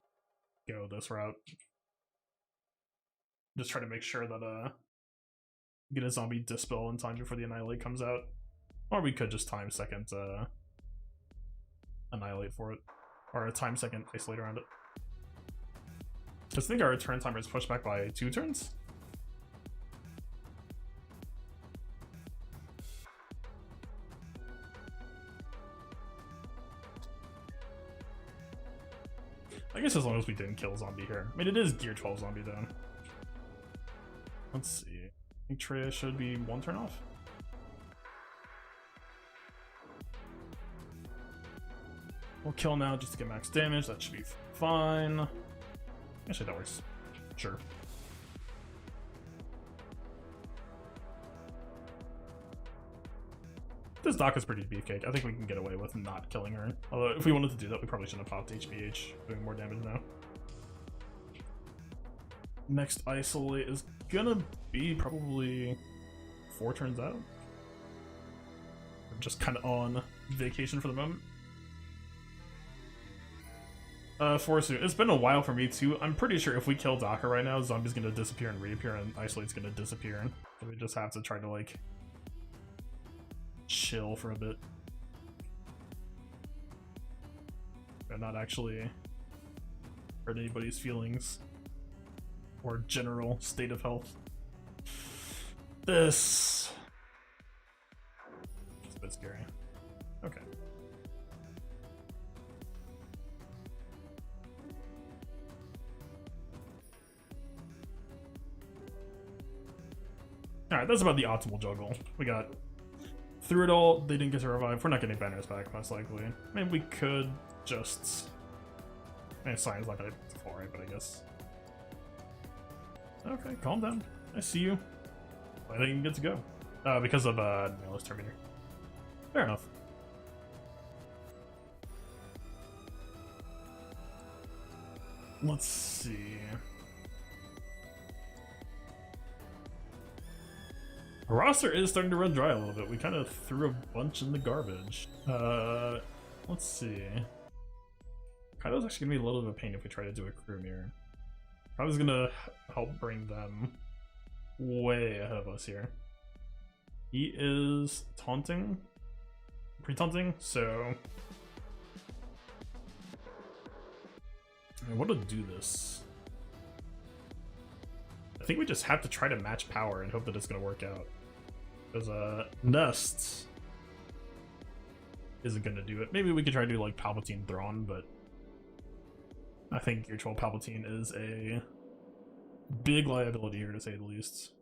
go this route. Just try to make sure that get a zombie dispel in time before the annihilate comes out. Or we could just time second annihilate for it. Or a time second isolate around it. Just think our turn timer is pushed back by 2 turns. I guess as long as we didn't kill zombie here. I mean, it is gear 12 zombie though. Let's see. I think Treya should be 1 turn off. We'll kill now just to get max damage. That should be fine. Actually, that works. Sure. This doc is pretty beefcake. I think we can get away with not killing her. Although, if we wanted to do that, we probably shouldn't have popped HBH, doing more damage now. Next isolate is gonna be probably 4 turns out. We're just kind of on vacation for the moment. Forsuit. It's been a while for me too. I'm pretty sure if we kill Docker right now, Zombie's gonna disappear and reappear, and Isolate's gonna disappear. So we just have to try to like chill for a bit. And not actually hurt anybody's feelings or general state of health. This is a bit scary. Okay. Alright, that's about the optimal juggle. We got through it all, they didn't get to revive. We're not getting banners back, most likely. Maybe we could just... I mean, Science not gonna fall right, but I guess. Okay, calm down. I see you. I think you're good to go. Because of Nail's Terminator. Fair enough. Let's see. Our roster is starting to run dry a little bit. We kind of threw a bunch in the garbage. Let's see. Kylo's actually gonna be a little bit of a pain if we try to do a crew mirror. Probably gonna help bring them way ahead of us here. He is taunting, pre-taunting, so I want to do this. I think we just have to try to match power and hope that it's gonna work out. Because Nest isn't gonna do it. Maybe we could try to do like Palpatine Thrawn, but I think Gear 12 Palpatine is a big liability here, to say the least.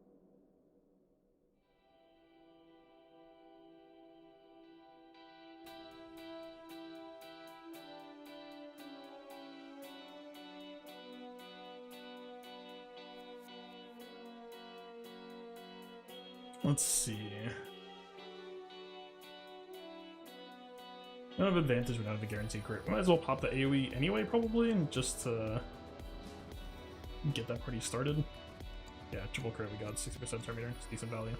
Let's see. We don't have advantage, we don't have a guaranteed crit. We might as well pop the AoE anyway, probably, and just get that party started. Yeah, triple crit, we got 60% Terminator. It's decent value.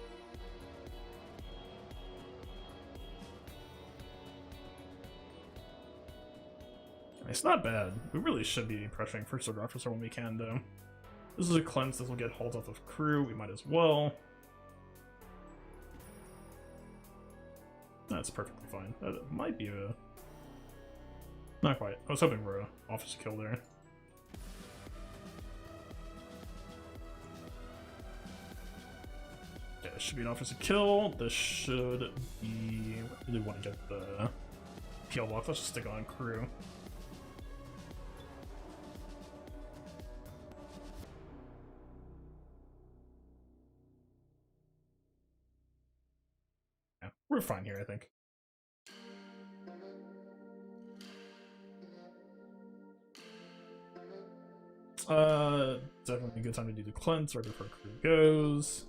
It's not bad. We really should be pressuring First Order Officer when we can, though. This is a cleanse, this will get hauled off of crew, we might as well. That's perfectly fine. That might be a... Not quite. I was hoping for an officer kill there. Yeah, this should be an officer kill. This should be... I really want to get the PL block. Let's just stick on crew. Yeah, we're fine here, I think. Definitely a good time to do the cleanse right before crew goes.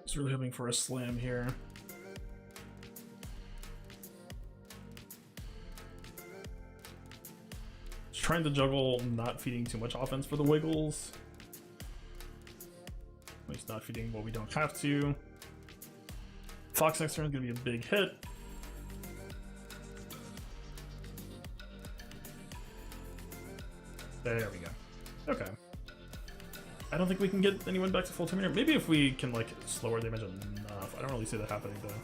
Just really hoping for a slam here. trying to juggle not feeding too much offense for the Wiggles. At least not feeding what we don't have to. Fox next turn is going to be a big hit. There we go. Okay. I don't think we can get anyone back to full 2 meter. Maybe if we can like slow our damage enough. I don't really see that happening though.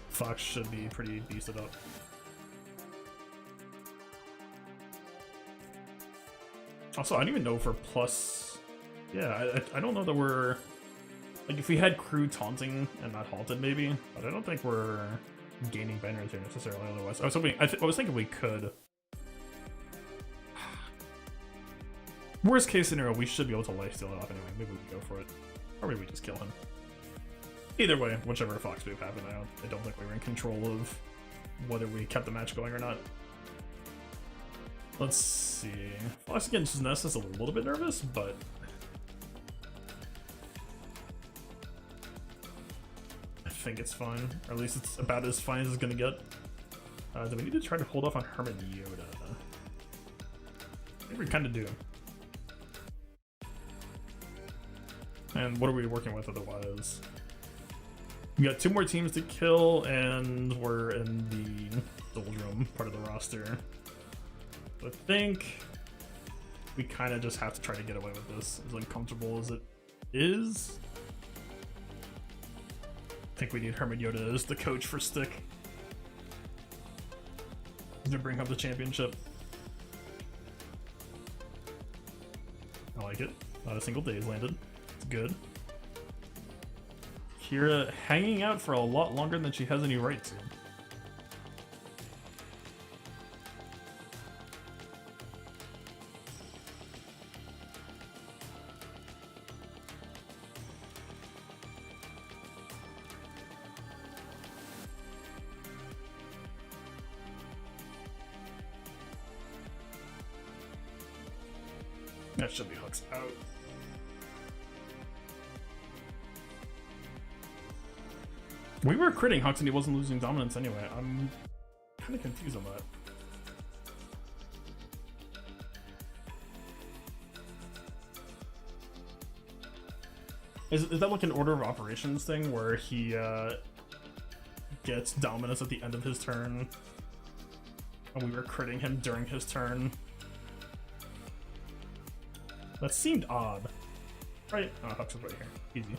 Fox should be pretty beasted up. Also, I don't even know for plus. Yeah, I don't know that we're like if we had crew taunting and not halted maybe, but I don't think we're gaining banners here necessarily. Otherwise, I was hoping. I was thinking we could. Worst case scenario, we should be able to lifesteal it off anyway. Maybe we can go for it. Or maybe we just kill him. Either way, whichever Fox move happened, I don't think we were in control of whether we kept the match going or not. Let's see. Fox against Nest is a little bit nervous, but... I think it's fine. Or at least it's about as fine as it's gonna get. Do we need to try to hold off on Herman Yoda? I think we kind of do. And what are we working with otherwise? We got 2 more teams to kill, and we're in the doldrum part of the roster. So I think we kind of just have to try to get away with this, as uncomfortable as it is. I think we need Herman Yoda as the coach for Stick to bring home the championship. I like it. Not a single day's landed. It's good. Kira hanging out for a lot longer than she has any right to. That should be Hux out. We were critting Hux and he wasn't losing dominance anyway. I'm kind of confused on that. Is that like an order of operations thing where he gets dominance at the end of his turn and we were critting him during his turn? That seemed odd. Right? Oh, Hux is right here. Easy.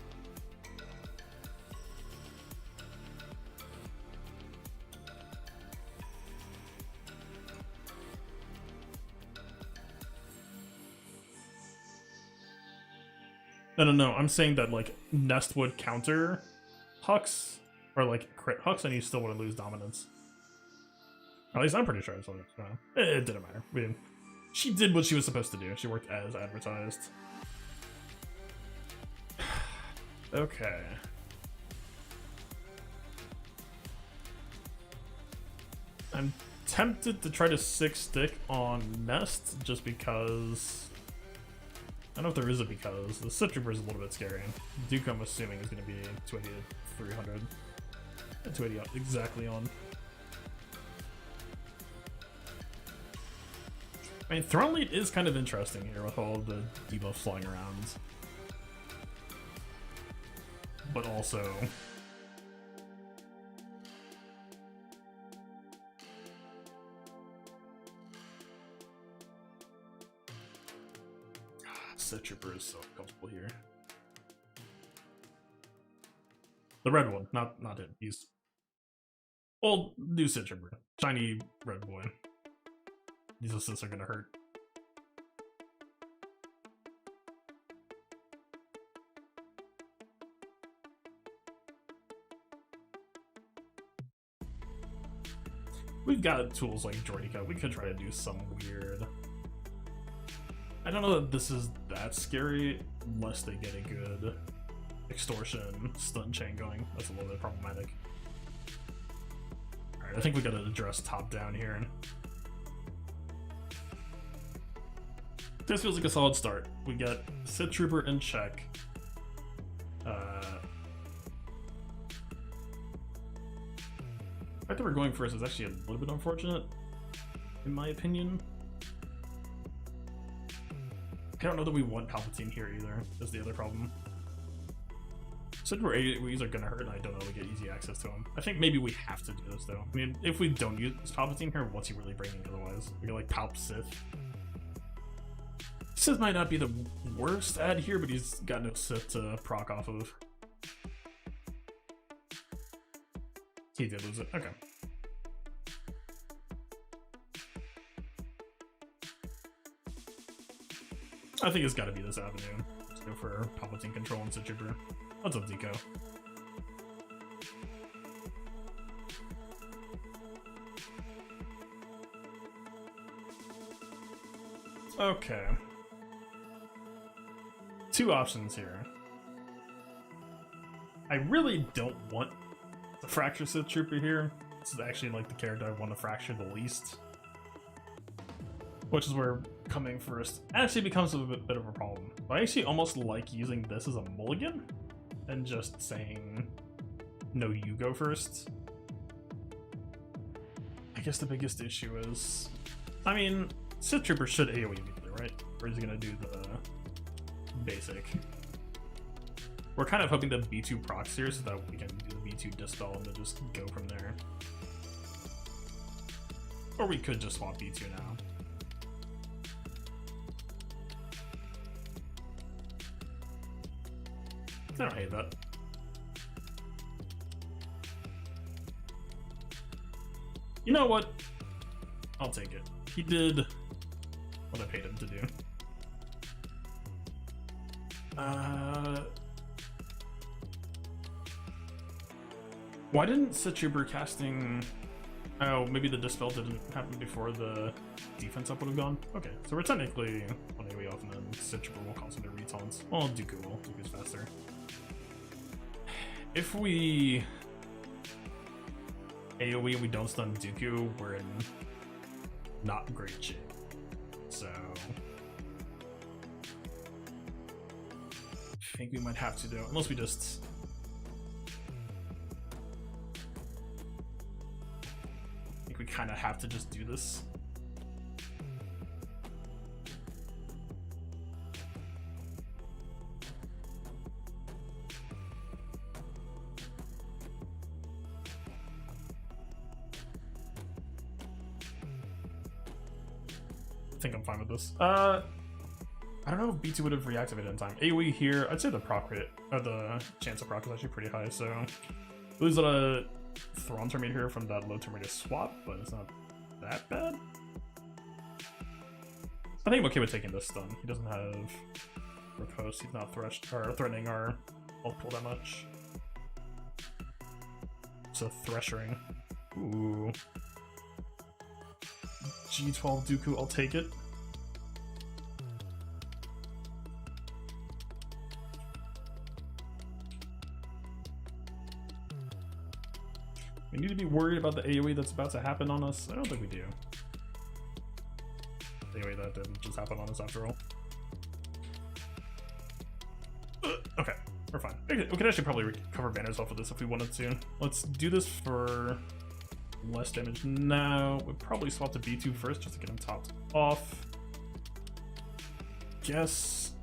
No, I'm saying that, like, Nest would counter Hux, or, like, crit Hux, and he still wouldn't lose dominance. At least I'm pretty sure. So it didn't matter. She did what she was supposed to do. She worked as advertised. Okay. I'm tempted to try to 6-stick on Nest, just because... I don't know if there is a because. The Sith Trooper is a little bit scary. Duke, I'm assuming, is going to be 280 to 300. 280 exactly on. I mean, Throne Lead is kind of interesting here with all the debuffs flying around. But also... Sith Trooper is so comfortable here. The red one, not him. He's old new Sith Trooper, shiny red boy. These assists are gonna hurt. We've got tools like Droideka. We could try to do some weird. I don't know that this is that scary unless they get a good extortion stun chain going. That's a little bit problematic. Alright, I think we gotta address top down here. This feels like a solid start. We get Sith Trooper in check. The fact that we're going first is actually a little bit unfortunate, in my opinion. I don't know that we want Palpatine here either, is the other problem. Stormtrooper AoEs are gonna hurt, and I don't know if we get easy access to them. I think maybe we have to do this, though. I mean, if we don't use Palpatine here, what's he really bringing otherwise? We get, like, Palp Sith. Sith might not be the worst ad here, but he's got no Sith to proc off of. He did lose it. Okay. I think it's got to be this avenue. Let's go for Palpatine control and Stormtrooper. What's up, Deco? Okay. Two options here. I really don't want the Fracture Sith Trooper here. This is actually like the character I want to fracture the least. Which is where coming first actually becomes a bit of a problem. I actually almost like using this as a mulligan and just saying, no, you go first. I guess the biggest issue is, I mean, Sith Trooper should AoE immediately, right? Or is he gonna do the basic? We're kind of hoping to B2 procs here so that we can do the B2 dispel and then just go from there. Or we could just swap B2 now. I don't hate that. You know what? I'll take it. He did what I paid him to do. Why didn't Sith Trooper casting... Oh, maybe the Dispel didn't happen before the defense up would have gone? Okay, so we're technically on AoE off and then Sith Trooper will cause some retaunts. Well, Dooku will. Dooku's faster. If we AoE and we don't stun Dooku, we're in not great shape. So I think we might have to do it, unless we just I think we kind of have to just do this. I think I'm fine with this. I don't know if B2 would have reactivated in time. AoE here, I'd say the proc rate, or the chance of proc is actually pretty high, so lose on a Thrawn Terminator here from that low Terminator swap, but it's not that bad. I think I'm okay with taking this stun. He doesn't have riposte, he's not threatening our ult pool that much. So threshering. Ooh. G12 Dooku, I'll take it. We need to be worried about the AoE that's about to happen on us. I don't think we do. The AoE that didn't just happen on us after all. Okay, we're fine. We could actually probably recover banners off of this if we wanted to. Let's do this for less damage now. We'd probably swap to B2 first just to get him topped off. Guess,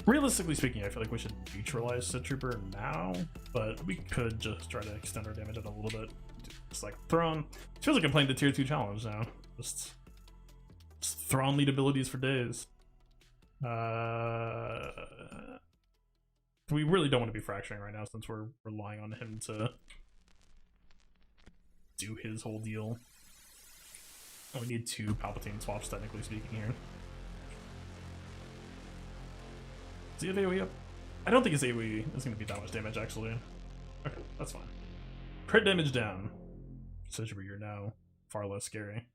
realistically speaking, I feel like we should neutralize Sith Trooper now, but we could just try to extend our damage out a little bit. Just like Thrawn. It feels like I'm playing the tier 2 challenge now. Just Thrawn lead abilities for days. We really don't want to be fracturing right now since we're relying on him to do his whole deal. Oh, we need 2 Palpatine swaps, technically speaking, here. Does he have AoE up? I don't think his AoE is going to be that much damage, actually. Okay, that's fine. Crit damage down. So you're now far less scary.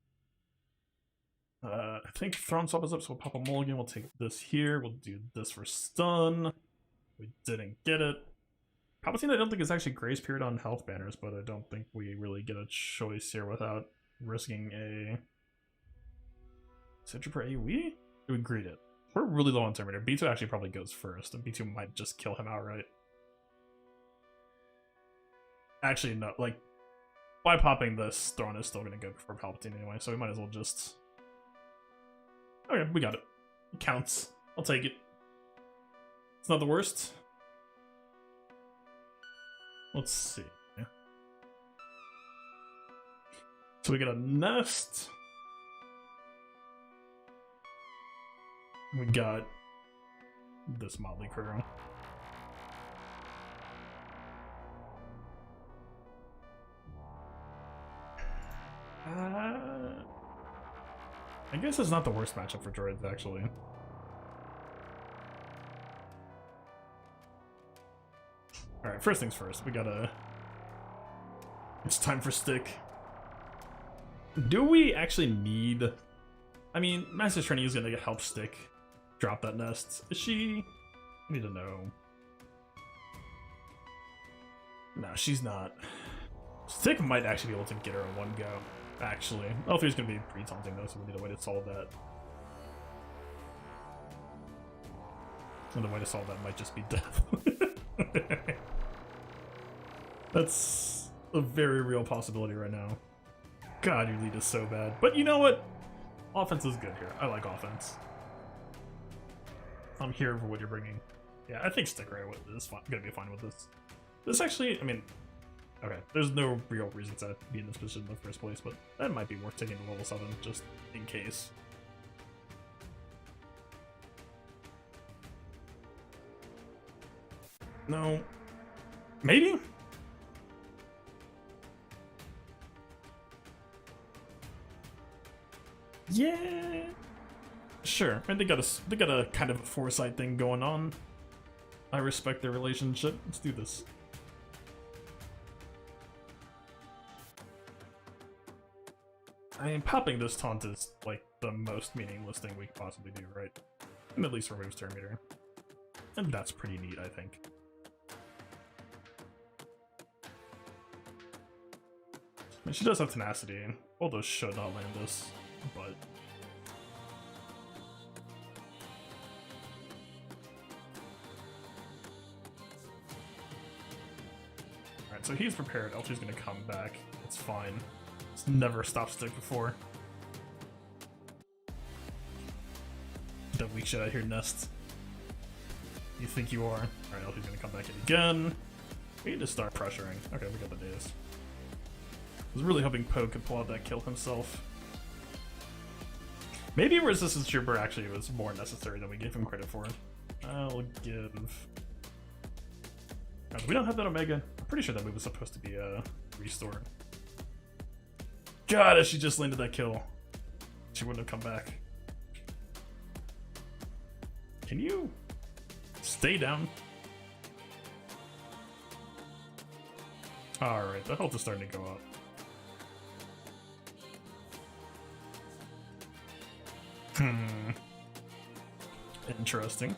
I think Thrawn swap is up, so we'll pop a mulligan. We'll take this here. We'll do this for stun. We didn't get it. Palpatine, I don't think is actually grace period on health banners, but I don't think we really get a choice here without risking a Stormtrooper AoE. It would greet it. We're really low on Terminator. B2 actually probably goes first, and B2 might just kill him outright. Actually, no. Like, by popping this, Thrawn is still going to go before Palpatine anyway, so we might as well just... Okay, we got it. It counts. I'll take it. It's not the worst. Let's see. So we got a nest. We got this motley crew. I guess it's not the worst matchup for droids, actually. Alright, first things first, we gotta... It's time for stick. Do we actually need... I mean, Master's Training is gonna help stick drop that nest. Is she... I need to know. No, she's not. Stick might actually be able to get her in one go, actually. L3 is gonna be pretty taunting though, so we need a way to solve that. And the way to solve that might just be death. That's a very real possibility right now. God, your lead is so bad. But you know what? Offense is good here. I like offense. I'm here for what you're bringing. Yeah, I think stick right is gonna be fine with this. This actually, I mean, okay, there's no real reason to be in this position in the first place, but that might be worth taking to level 7 just in case. No. Maybe? Yeah. Sure. And they got a kind of a foresight thing going on. I respect their relationship. Let's do this. I mean, popping this taunt is like the most meaningless thing we could possibly do, right? And at least removes turn meter. And that's pretty neat, I think. And she does have tenacity, although should not land this, but... Alright, so he's prepared. L2's gonna come back. It's fine. It's never stopped stick before. That weak shit out here, Nest. You think you are? Alright, L2's gonna come back in again. We need to start pressuring. Okay, we got the days. I was really hoping Poe could pull out that kill himself. Maybe Resistance Trooper actually was more necessary than we gave him credit for. I'll give... We don't have that Omega. I'm pretty sure that move was supposed to be a restore. God, if she just landed that kill, she wouldn't have come back. Can you stay down? Alright, the health is starting to go up. Interesting.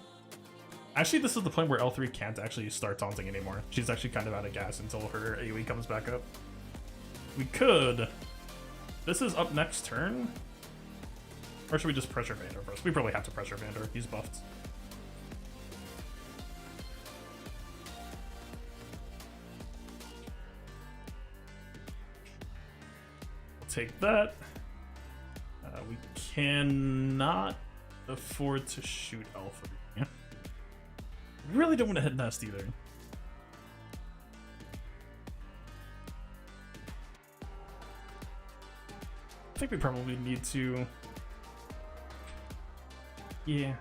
Actually, this is the point where L3 can't actually start taunting anymore. She's actually kind of out of gas until her AoE comes back up. We could... This is up next turn? Or should we just pressure Vander first? We probably have to pressure Vander. He's buffed. We'll take that. We cannot afford to shoot Alpha. Yeah. Really don't want to hit Nest either. I think we probably need to... Yeah.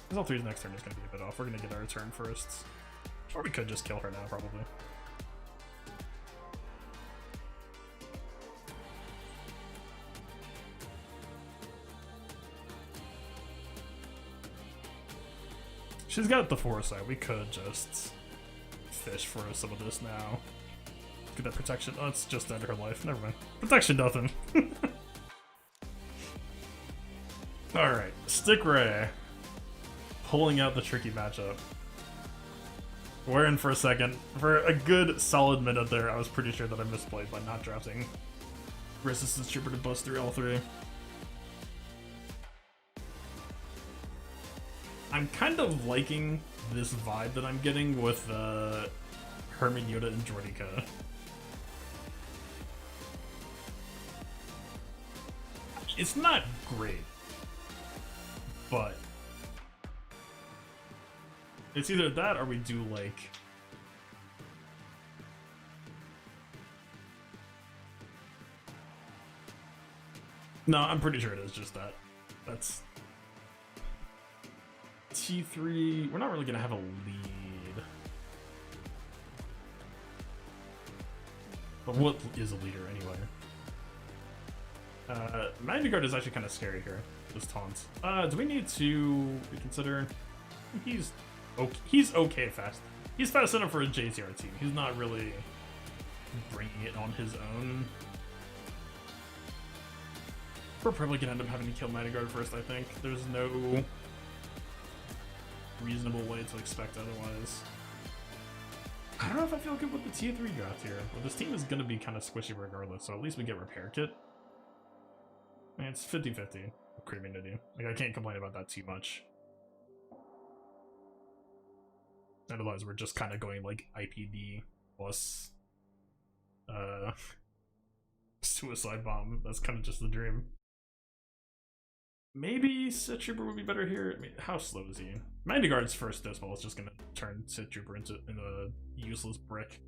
Because L3's next turn is going to be a bit off. We're going to get our turn first. Or we could just kill her now, probably. She's got the foresight. We could just fish for some of this now. Get that protection. Oh, it's just under her life. Never mind. Protection nothing. Alright. Stick Ray. Pulling out the tricky matchup. We're in for a second. For a good solid minute there, I was pretty sure that I misplayed by not drafting Resistance Trooper to bust through L3. I'm kind of liking this vibe that I'm getting with Herman, Yoda, and Droideka. It's not great, but it's either that or we do like no, I'm pretty sure it is just that. That's T3. We're not really gonna have a lead. But what is a leader anyway? Mandigard is actually kind of scary here. This taunt. Do we need to reconsider? He's okay fast. He's fast enough for a JCR team. He's not really bringing it on his own. We're probably gonna end up having to kill Mandigard first, I think. There's no reasonable way to expect otherwise. I don't know if I feel good with the tier 3 draft here. Well, this team is gonna be kind of squishy regardless, so at least we get repair kit. I mean, it's 50-50 community. Like, I can't complain about that too much. Otherwise, we're just kind of going like IPD plus suicide bomb. That's kind of just the dream. Maybe Sith Trooper would be better here. I mean, how slow is he? Mandigard's first Dismal is just gonna turn Sith Trooper into a useless brick.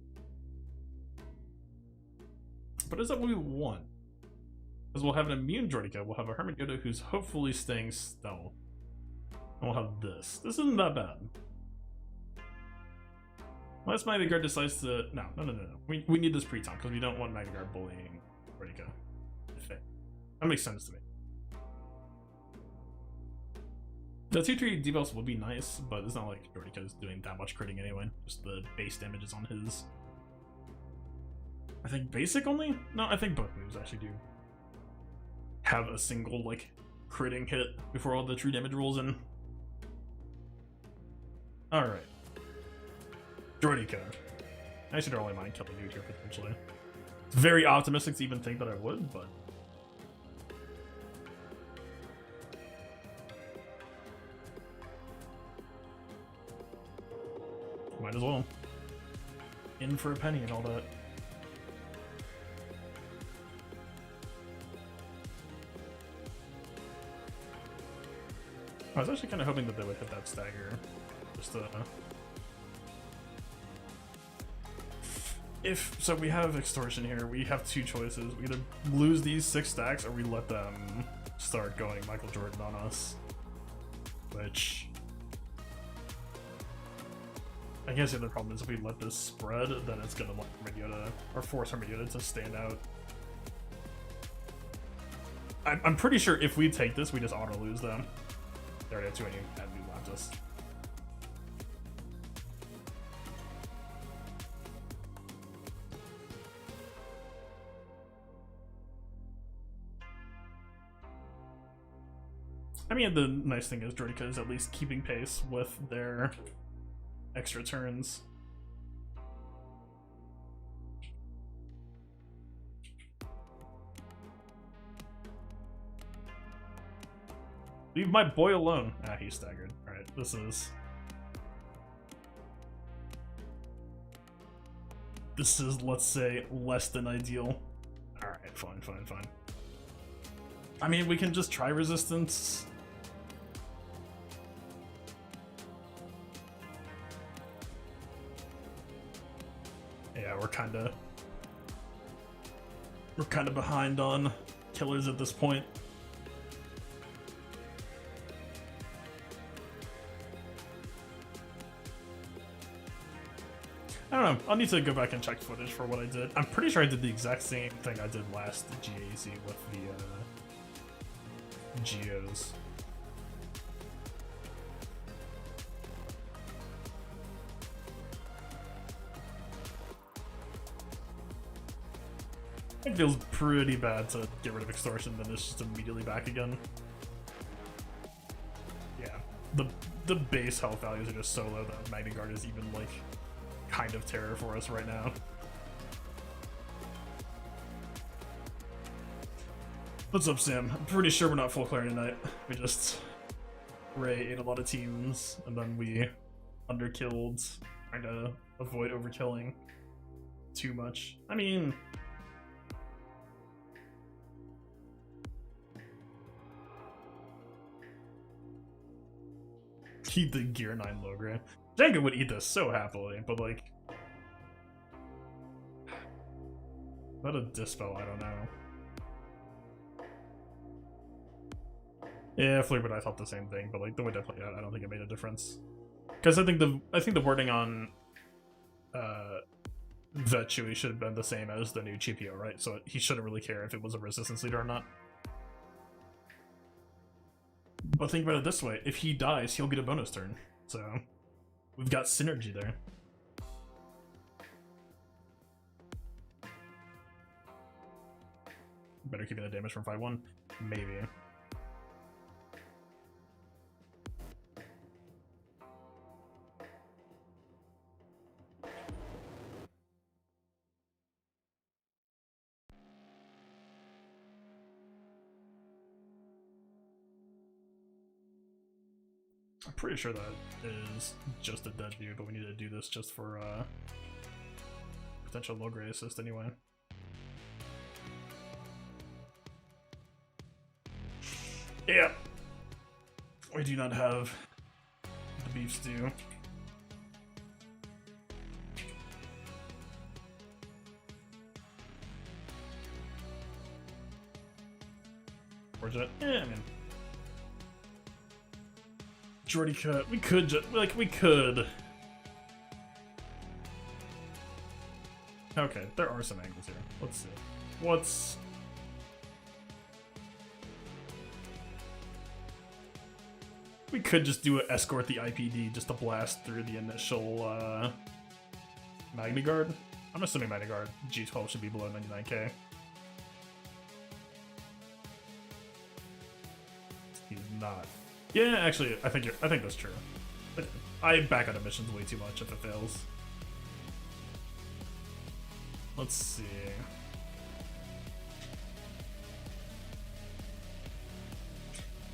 But is that what we want? Because we'll have an immune Droideka, we'll have a Hermit Yoda who's hopefully staying stealth. And we'll have this. This isn't that bad. Unless Mandigard decides to... No. We need this pre-taunt because we don't want Mandigard bullying Droideka. That makes sense to me. The 2-3 debuffs would be nice, but it's not like Droideka is doing that much critting anyway. Just the base damage is on his. I think basic only? No, I think both moves actually do have a single, like, critting hit before all the true damage rolls in. Alright. Droideka. I actually don't really mind killing dude here potentially. It's very optimistic to even think that I would, but... might as well. In for a penny and all that. I was actually kind of hoping that they would hit that stagger. Just if so, we have extortion here. We have two choices. We either lose these 6 stacks or we let them start going Michael Jordan on us. Which I guess the other problem is if we let this spread, then it's gonna let Hermit Yoda, or force Hermit Yoda to stand out. I'm pretty sure if we take this, we just auto lose them. They already have too many enemy left us. I mean, the nice thing is Droideka is at least keeping pace with their extra turns. Leave my boy alone. Ah, he's staggered. Alright, this is, let's say, less than ideal. Alright, fine. I mean, we can just try resistance. Yeah, we're kinda behind on killers at this point. I don't know. I'll need to go back and check footage for what I did. I'm pretty sure I did the exact same thing I did last GAC with the Geos. It feels pretty bad to get rid of extortion, then it's just immediately back again. Yeah, the base health values are just so low that Mandigard is even like kind of terror for us right now. What's up, Sam? I'm pretty sure we're not full clearing tonight. We just Ray ate a lot of teams, and then we underkilled, trying to avoid overkilling too much. I mean, Eat the Gear 9 Logre. Django would eat this so happily, but like... Not a Dispel, I don't know. Yeah, Fleer, but I thought the same thing, but like the way I played out, I don't think it made a difference. Because I think the wording on that Chewie should have been the same as the new GPO, right? So he shouldn't really care if it was a resistance leader or not. But think about it this way, if he dies, he'll get a bonus turn. So we've got synergy there. Better keeping the damage from 5-1? Maybe. I'm pretty sure that is just a dead view, but we need to do this just for potential low-grade assist anyway. Yeah. We do not have the beef stew. Where's that? Yeah, I mean... Jordy cut. We could just... Like, we could... Okay, there are some angles here. Let's see. What's... We could just do an escort the IPD just to blast through the initial Magna Guard. I'm assuming Magna Guard G12 should be below 99k. He's not. Yeah, actually, I think that's true. But I back out of missions way too much if it fails. Let's see.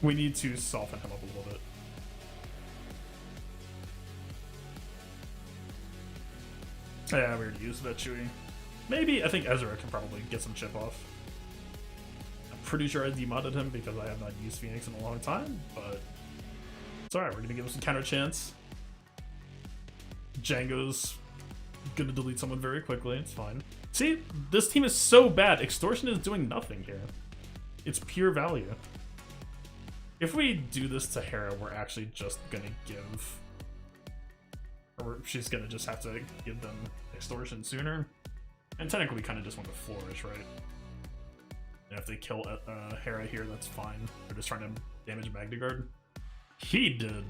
We need to soften him up a little bit. Yeah, we already used that Chewie. Maybe, I think Ezra can probably get some chip off. I'm pretty sure I demodded him because I have not used Phoenix in a long time, but it's alright, we're gonna give him some counter chance. Django's gonna delete someone very quickly, it's fine. See, this team is so bad, Extortion is doing nothing here. It's pure value. If we do this to Hera, we're actually just gonna give... Or she's gonna just have to give them Extortion sooner. And technically we kind of just want to Flourish, right? And if they kill Hera here, that's fine. They're just trying to damage Magna Guard. He did.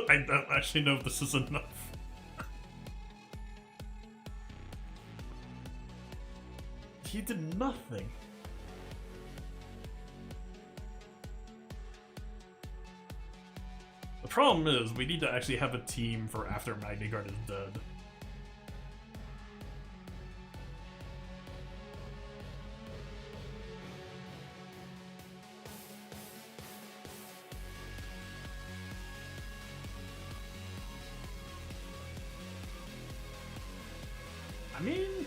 I don't actually know if this is enough. He did nothing. The problem is, we need to actually have a team for after Magna Guard is dead. I mean...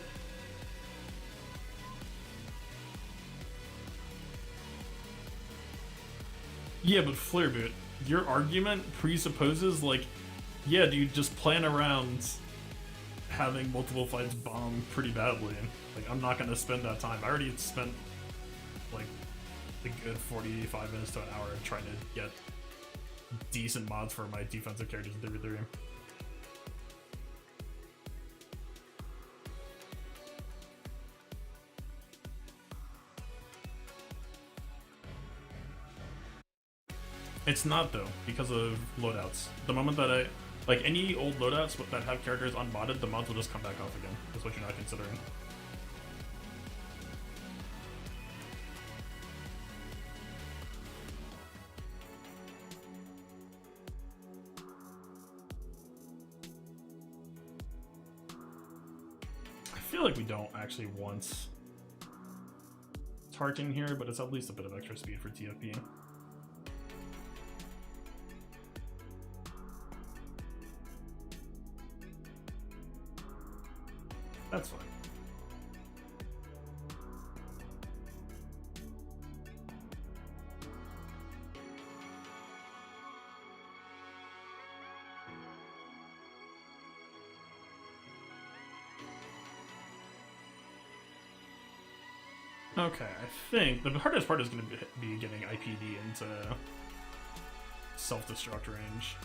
Yeah, but Flare Boot, your argument presupposes, like, yeah, dude, just plan around having multiple fights bomb pretty badly. Like, I'm not gonna spend that time. I already spent, like, a good 45 minutes to an hour trying to get decent mods for my defensive characters in 3v3. It's not, though, because of loadouts. The moment that I... Like, any old loadouts that have characters unmodded, the mods will just come back off again. That's what you're not considering. I feel like we don't actually want Tarkin here, but it's at least a bit of extra speed for TFP. That's fine. Okay, I think the hardest part is going to be getting IPD into self-destruct range.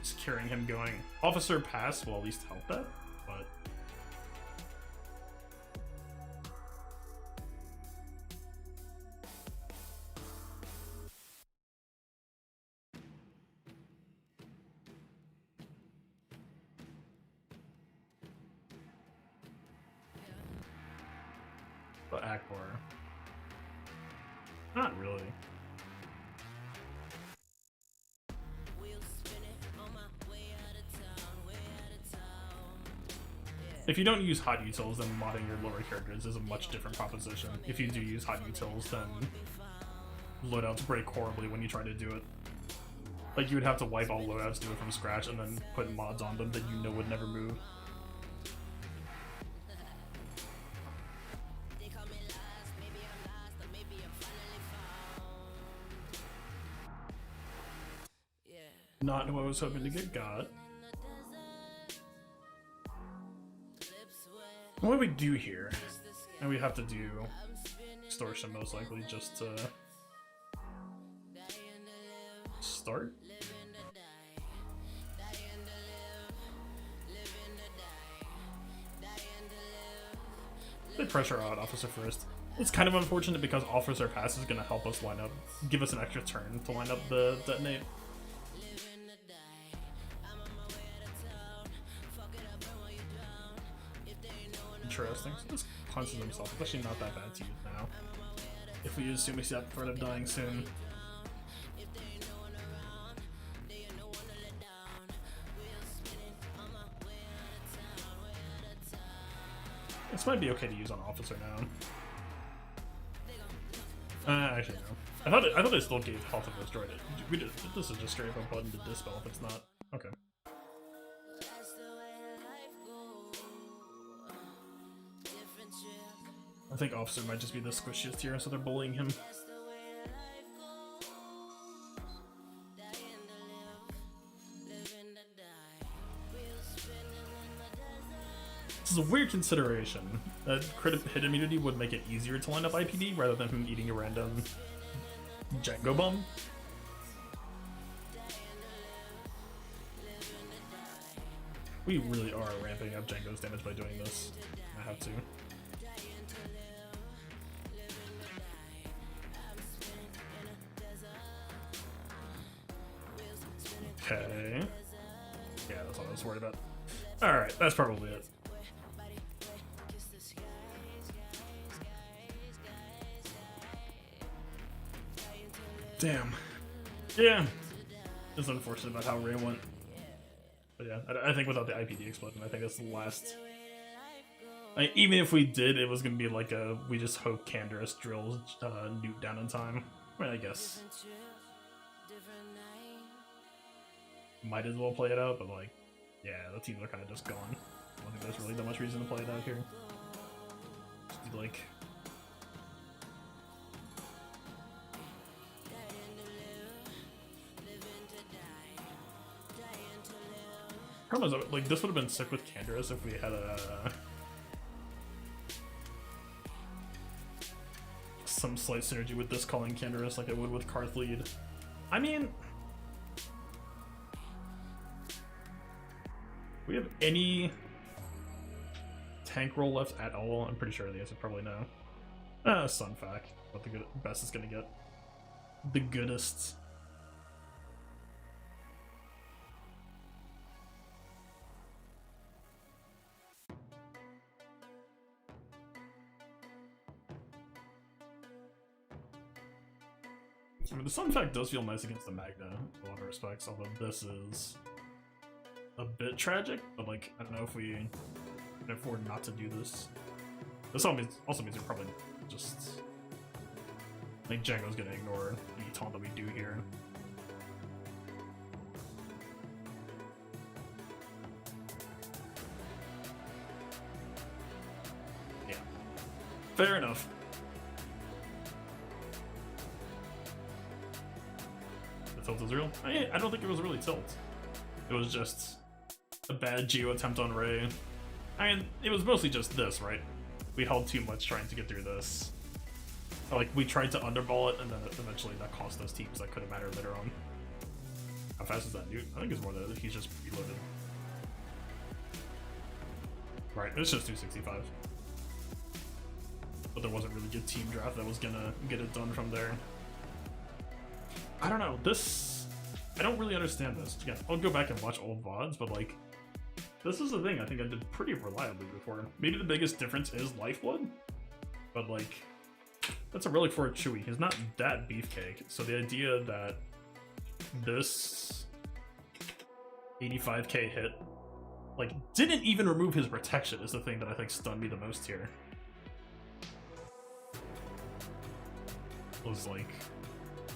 Just carrying him going. Officer Pass will at least help that, but... But Akbar. Not really. If you don't use hot utils, then modding your lower characters is a much different proposition. If you do use hot utils, then loadouts break horribly when you try to do it. Like, you would have to wipe all loadouts, do it from scratch, and then put mods on them that you know would never move. Not who I was hoping to get got. What do we do here? And we have to do extortion most likely just to start. They pressure out Officer first. It's kind of unfortunate because Officer Pass is going to help us line up, give us an extra turn to line up the detonate. Interesting. So this punches himself. It's actually not that bad to use now. If we assume he's at the threat of dying soon. This might be okay to use on Officer now. Actually no. I thought it still gave health if it destroyed it. This is just straight up a button to dispel if it's not. Okay. I think Officer might just be the squishiest here, so they're bullying him. This is a weird consideration. Crit hit immunity would make it easier to line up IPD rather than him eating a random Django bomb. We really are ramping up Django's damage by doing this. I have to. Okay. Yeah, that's all I was worried about. Alright, that's probably it. Damn. Yeah. It's unfortunate about how Ray went. But yeah, I think without the IPD explosion, I think that's the last. Like, even if we did, it was going to be like a, we just hope Canderous drills Newt down in time. I mean, I guess. Might as well play it out, but like, yeah, the teams are kind of just gone. I don't think there's really that much reason to play it out here. Just do, like, problem is, like, this would have been sick with Canderous if we had a some slight synergy with this calling Canderous like it would with Karth lead. I mean, we have any tank roll left at all? I'm pretty sure the answer is probably no. Sunfac, what the best is gonna get. The goodest. I mean, the Sunfac does feel nice against the Magna in a lot of respects, although this is a bit tragic, but like, I don't know if we can afford not to do this. This also means we're probably just, like, Django's gonna ignore any taunt that we do here. Yeah. Fair enough. Tilt is real? I don't think it was really tilt. It was just a bad Geo attempt on Ray. I mean, it was mostly just this, right? We held too much trying to get through this. Like, we tried to underball it, and then eventually that cost us teams that could have mattered later on. How fast is that dude? I think it's more that he's just reloaded. Right, it's just 265. But there wasn't really a good team draft that was gonna get it done from there. I don't know, I don't really understand this. Again, I'll go back and watch old VODs, but like, this is the thing I think I did pretty reliably before. Maybe the biggest difference is Lifeblood, but like, that's a relic for a Chewie. He's not that beefcake, so the idea that this 85k hit, like, didn't even remove his protection is the thing that I think stunned me the most here. Was like,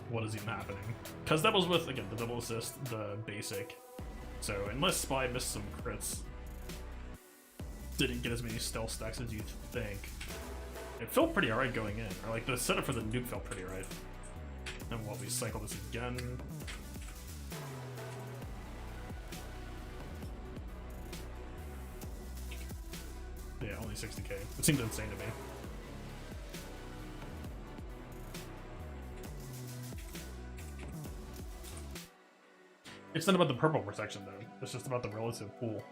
what is even happening? Because that was with, again, the double assist, the basic. So unless Spy missed some crits, didn't get as many stealth stacks as you'd think. It felt pretty alright going in, or like the setup for the nuke felt pretty alright. And what, we cycle this again. Yeah, only 60k. It seemed insane to me. It's not about the purple protection though. It's just about the relative pool.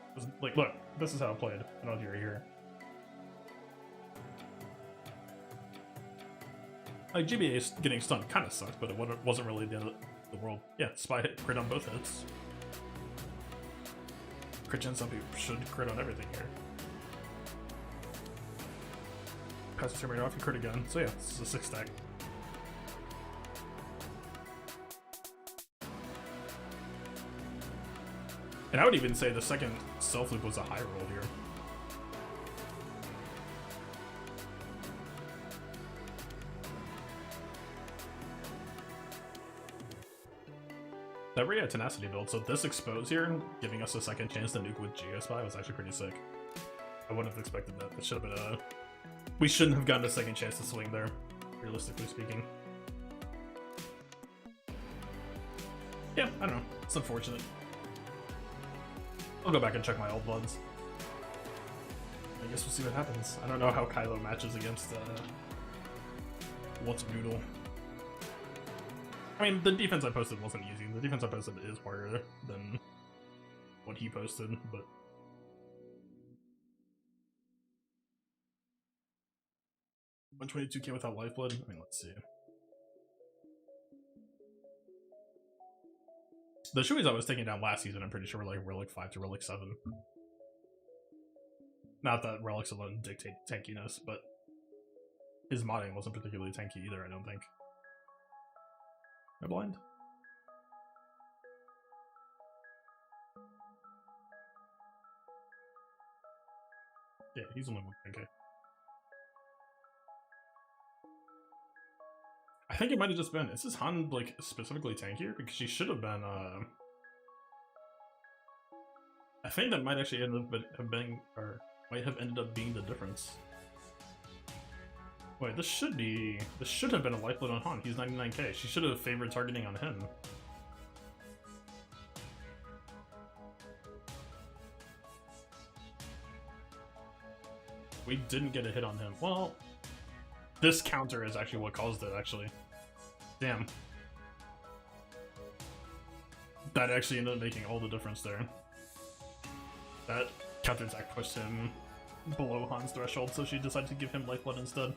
Like, look, this is how it played. I don't know if you're here. Like, GBA getting stunned kind of sucked, but it wasn't really the end of the world. Yeah, Spy hit crit on both hits. Crit gen, some people should crit on everything here. Pass the Terminator off, you crit again. So yeah, it's a 6 stack. And I would even say the second self loop was a high roll here. That Rhea Tenacity build, so this expose here, giving us a second chance to nuke with GSI was actually pretty sick. I wouldn't have expected that. It should have been we shouldn't have gotten a second chance to swing there, realistically speaking. Yeah, I don't know. It's unfortunate. I'll go back and check my old bloods. I guess we'll see what happens. I don't know how Kylo matches against what's Noodle. I mean, the defense I posted wasn't easy. The defense I posted is harder than what he posted, but... $122k without lifeblood? I mean, let's see. The Chewies I was taking down last season, I'm pretty sure were like Relic 5 to Relic 7. Not that Relics alone dictate tankiness, but his modding wasn't particularly tanky either, I don't think. Am I blind? Yeah, he's only 1k. I think it might have just been, is this Han, like, specifically tankier? Because she should have been, I think that might actually end up might have ended up being the difference. Wait, this should have been a lifeblood on Han. He's 99k. She should have favored targeting on him. We didn't get a hit on him. Well, this counter is actually what caused it, actually. Damn. That actually ended up making all the difference there. That counterattack pushed him below Han's threshold, so she decided to give him lifeblood instead.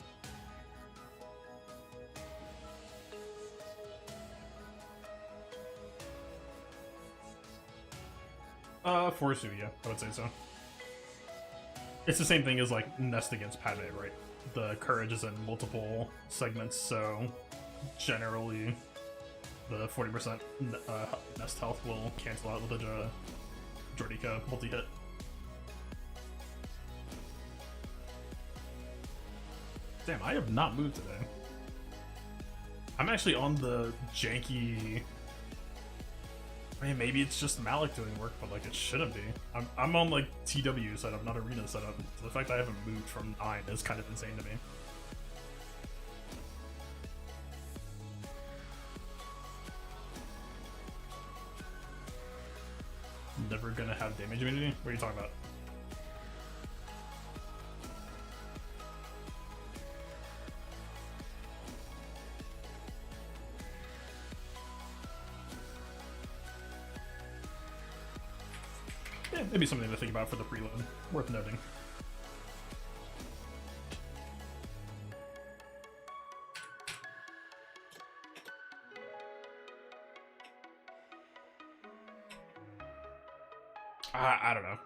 Forsu, yeah, I would say so. It's the same thing as, like, Nest against Padme, right? The courage is in multiple segments, so generally the 40% Nest health will cancel out with a Jordika multi-hit. Damn, I have not moved today. I'm actually on the janky... I mean, maybe it's just Malik doing work, but like it shouldn't be. I'm on like TW setup, not arena setup. So the fact that I haven't moved from 9 is kind of insane to me. Never gonna have damage immunity? What are you talking about? Yeah, maybe something to think about for the preload. Worth noting. I don't know.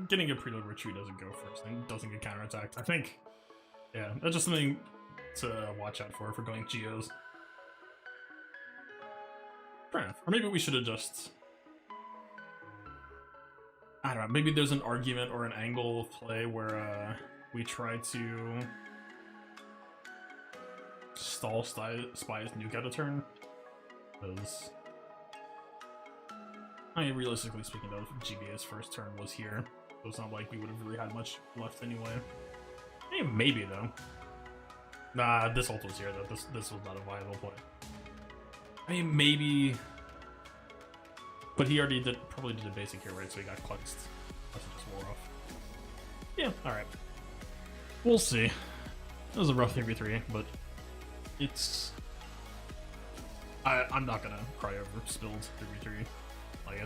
Getting a preload retreat doesn't go first and doesn't get counterattacked. I think, yeah, that's just something to watch out for going Geos. Fair enough. Or maybe we should have just... I don't know, maybe there's an argument or an angle of play where we try to stall Spy's nuke out of turn. Because, I mean, realistically speaking though, GBA's first turn was here, so it's not like we would have really had much left anyway. Hey, maybe though. Nah, this ult was here though, this was not a viable play. I mean, maybe... But he already probably did a basic here, right? So he got cluxed. Unless it just wore off. Yeah, alright. We'll see. It was a rough 3v3, but it's... I'm not gonna cry over spilled 3v3. Like,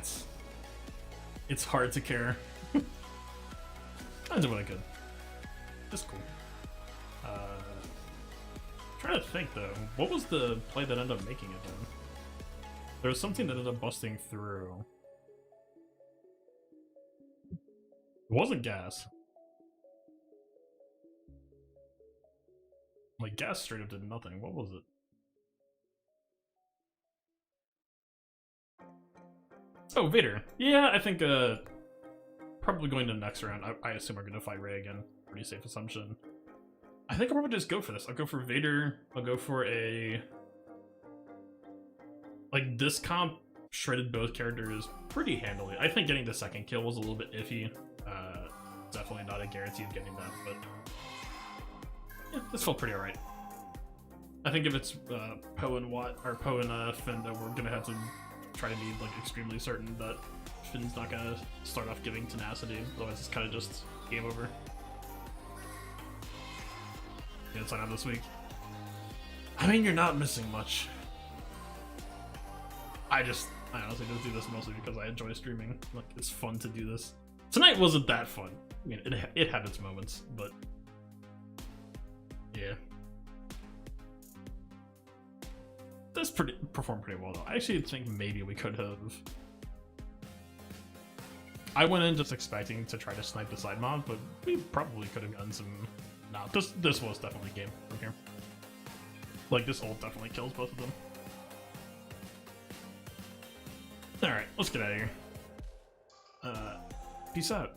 it's hard to care. I did what I could. It's cool. Trying to think, though. What was the play that ended up making it, then? There was something that ended up busting through. It wasn't gas. Like, gas straight up did nothing. What was it? Oh, Vader. Yeah, I think, probably going to the next round. I assume we're going to fight Rey again. Pretty safe assumption. I think I'll probably just go for this. I'll go for Vader. I'll go for a... Like, this comp shredded both characters pretty handily. I think getting the second kill was a little bit iffy. Definitely not a guarantee of getting that, but... Yeah, this felt pretty alright. I think if it's Poe and Poe and Finn, that we're gonna have to try to be, like, extremely certain that Finn's not gonna start off giving tenacity, otherwise it's kind of just game over. Yeah, sign out this week. I mean, you're not missing much. I honestly just do this mostly because I enjoy streaming. Like, it's fun to do this. Tonight wasn't that fun. I mean, it had its moments, but yeah. This performed pretty well though. I actually think maybe we could have. I went in just expecting to try to snipe the side mob, but we probably could have gotten some. Nah, this was definitely game from here. Like, this ult definitely kills both of them. Alright, let's get out of here. Peace out.